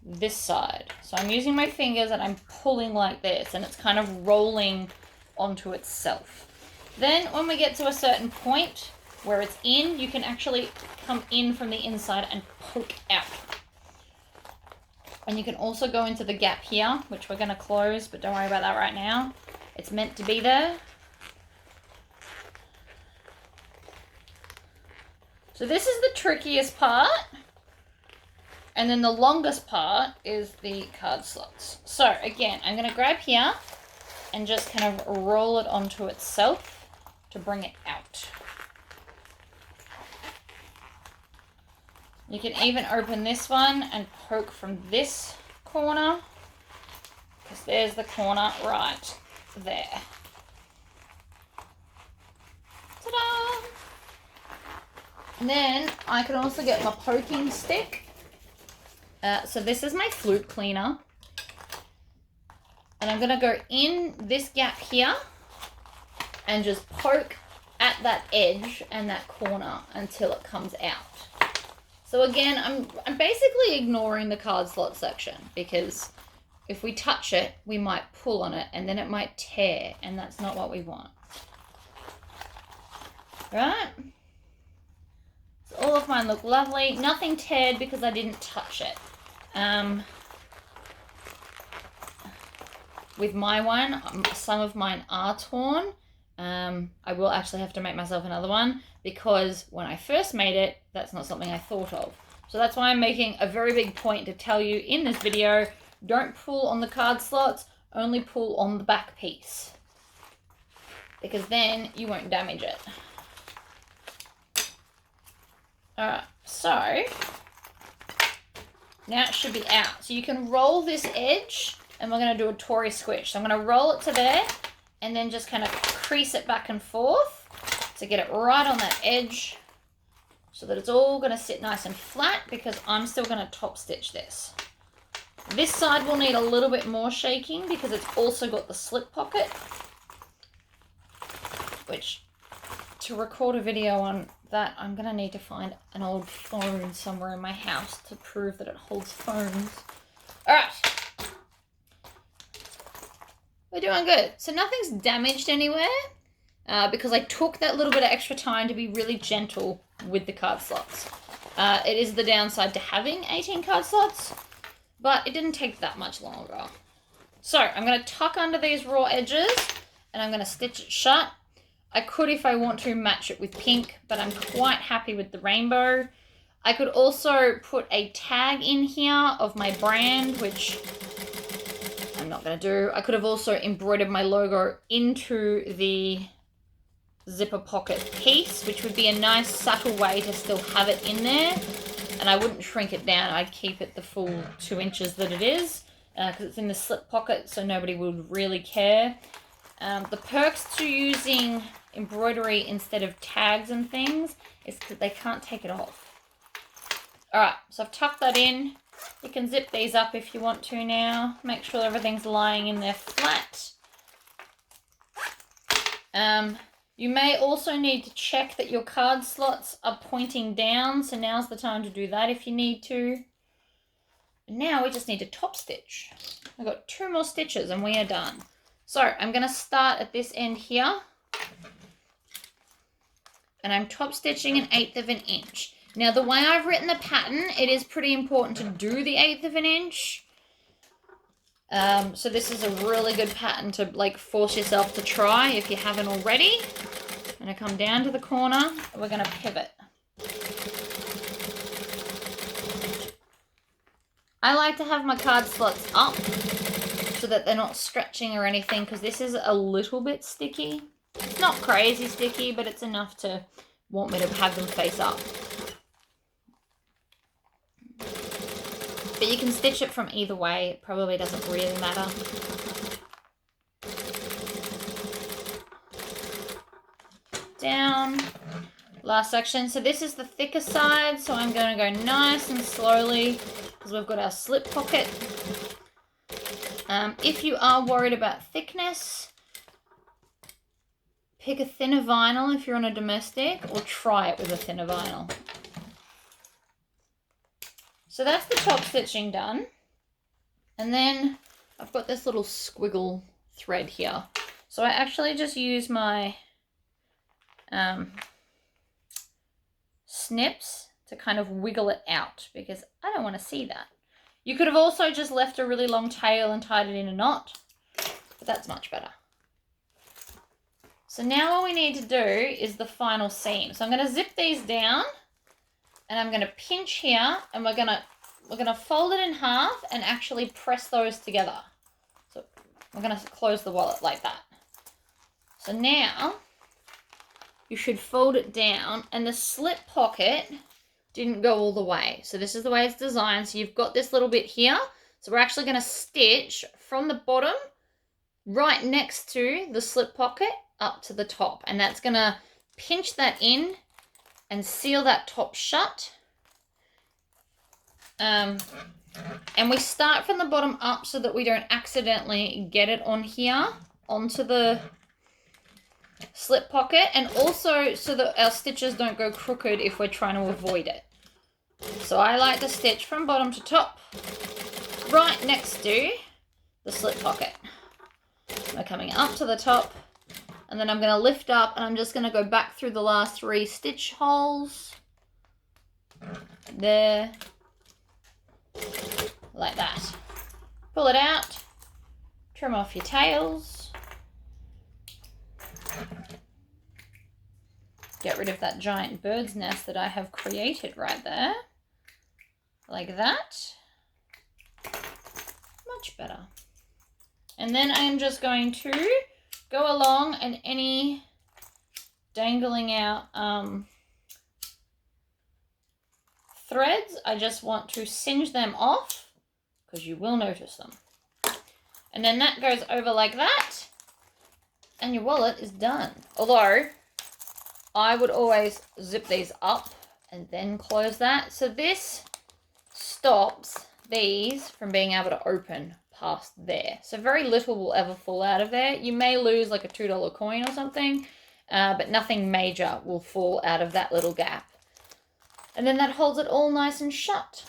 this side. So I'm using my fingers and I'm pulling like this and it's kind of rolling onto itself. Then when we get to a certain point where it's in, you can actually come in from the inside and poke out. And you can also go into the gap here, which we're going to close, but don't worry about that right now. It's meant to be there. So this is the trickiest part. And then the longest part is the card slots. So again, I'm going to grab here and just kind of roll it onto itself to bring it out. You can even open this one and poke from this corner, because there's the corner right there. Ta-da! And then I can also get my poking stick. So this is my flute cleaner. And I'm going to go in this gap here and just poke at that edge and that corner until it comes out. So again, I'm basically ignoring the card slot section because if we touch it, we might pull on it and then it might tear, and that's not what we want. Right? So all of mine look lovely. Nothing teared because I didn't touch it. With my one, some of mine are torn. I will actually have to make myself another one because when I first made it, that's not something I thought of. So that's why I'm making a very big point to tell you in this video, don't pull on the card slots, only pull on the back piece. Because then you won't damage it. Alright, so now it should be out. So you can roll this edge and we're going to do a Tory squish. So I'm going to roll it to there and then just kind of crease it back and forth to get it right on that edge so that it's all going to sit nice and flat because I'm still going to top stitch this. This side will need a little bit more shaking because it's also got the slip pocket, which to record a video on that, I'm going to need to find an old phone somewhere in my house to prove that it holds phones. All right. We're doing good. So nothing's damaged anywhere because I took that little bit of extra time to be really gentle with the card slots. It is the downside to having 18 card slots, but it didn't take that much longer. So I'm going to tuck under these raw edges and I'm going to stitch it shut. I could, if I want to, match it with pink, but I'm quite happy with the rainbow. I could also put a tag in here of my brand, which I'm not going to do. I could have also embroidered my logo into the zipper pocket piece, which would be a nice subtle way to still have it in there. And I wouldn't shrink it down. I'd keep it the full 2 inches that it is because it's in the slip pocket, so nobody would really care. The perks to using embroidery instead of tags and things is because they can't take it off. Alright, so I've tucked that in. You can zip these up if you want to now. Make sure everything's lying in there flat. You may also need to check that your card slots are pointing down, so now's the time to do that if you need to. And now we just need to top stitch. I've got 2 more stitches and we are done. So I'm going to start at this end here. And I'm top stitching 1/8 of an inch. Now the way I've written the pattern, it is pretty important to do the 1/8 of an inch. So this is a really good pattern to like force yourself to try if you haven't already. I'm going to come down to the corner and we're going to pivot. I like to have my card slots up so that they're not stretching or anything because this is a little bit sticky. It's not crazy sticky, but it's enough to want me to have them face up. But you can stitch it from either way. It probably doesn't really matter. Down. Last section. So this is the thicker side. So I'm going to go nice and slowly because we've got our slip pocket. If you are worried about thickness, pick a thinner vinyl if you're on a domestic or try it with a thinner vinyl. So that's the top stitching done. And then I've got this little squiggle thread here. So I actually just use my snips to kind of wiggle it out because I don't want to see that. You could have also just left a really long tail and tied it in a knot, but that's much better. So now all we need to do is the final seam. So I'm going to zip these down and I'm going to pinch here and we're going to fold it in half and actually press those together. So we're going to close the wallet like that. So now you should fold it down and the slip pocket didn't go all the way. So this is the way it's designed. So you've got this little bit here. So we're actually going to stitch from the bottom right next to the slip pocket up to the top. And that's going to pinch that in and seal that top shut. And we start from the bottom up so that we don't accidentally get it on here, onto the slip pocket, and also so that our stitches don't go crooked if we're trying to avoid it. So I like to stitch from bottom to top, right next to the slip pocket. We're coming up to the top, and then I'm going to lift up, and I'm just going to go back through the last 3 stitch holes. There. Like that. Pull it out, trim off your tails, get rid of that giant bird's nest that I have created right there, like that. Much better. And then I am just going to go along and any dangling out threads, I just want to singe them off because you will notice them. And then that goes over like that and your wallet is done. Although I would always zip these up and then close that. So this stops these from being able to open past there. So very little will ever fall out of there. You may lose like a $2 coin or something, but nothing major will fall out of that little gap. And then that holds it all nice and shut.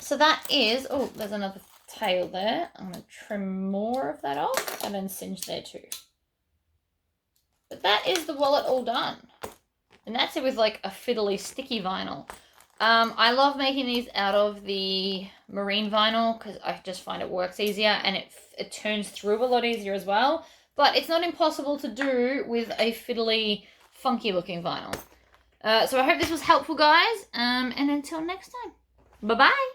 So that is, oh, there's another tail there. I'm going to trim more of that off and then singe there too. But that is the wallet all done. And that's it with like a fiddly sticky vinyl. I love making these out of the marine vinyl because I just find it works easier and it turns through a lot easier as well. But it's not impossible to do with a fiddly, funky looking vinyl. So I hope this was helpful, guys. And until next time, bye-bye.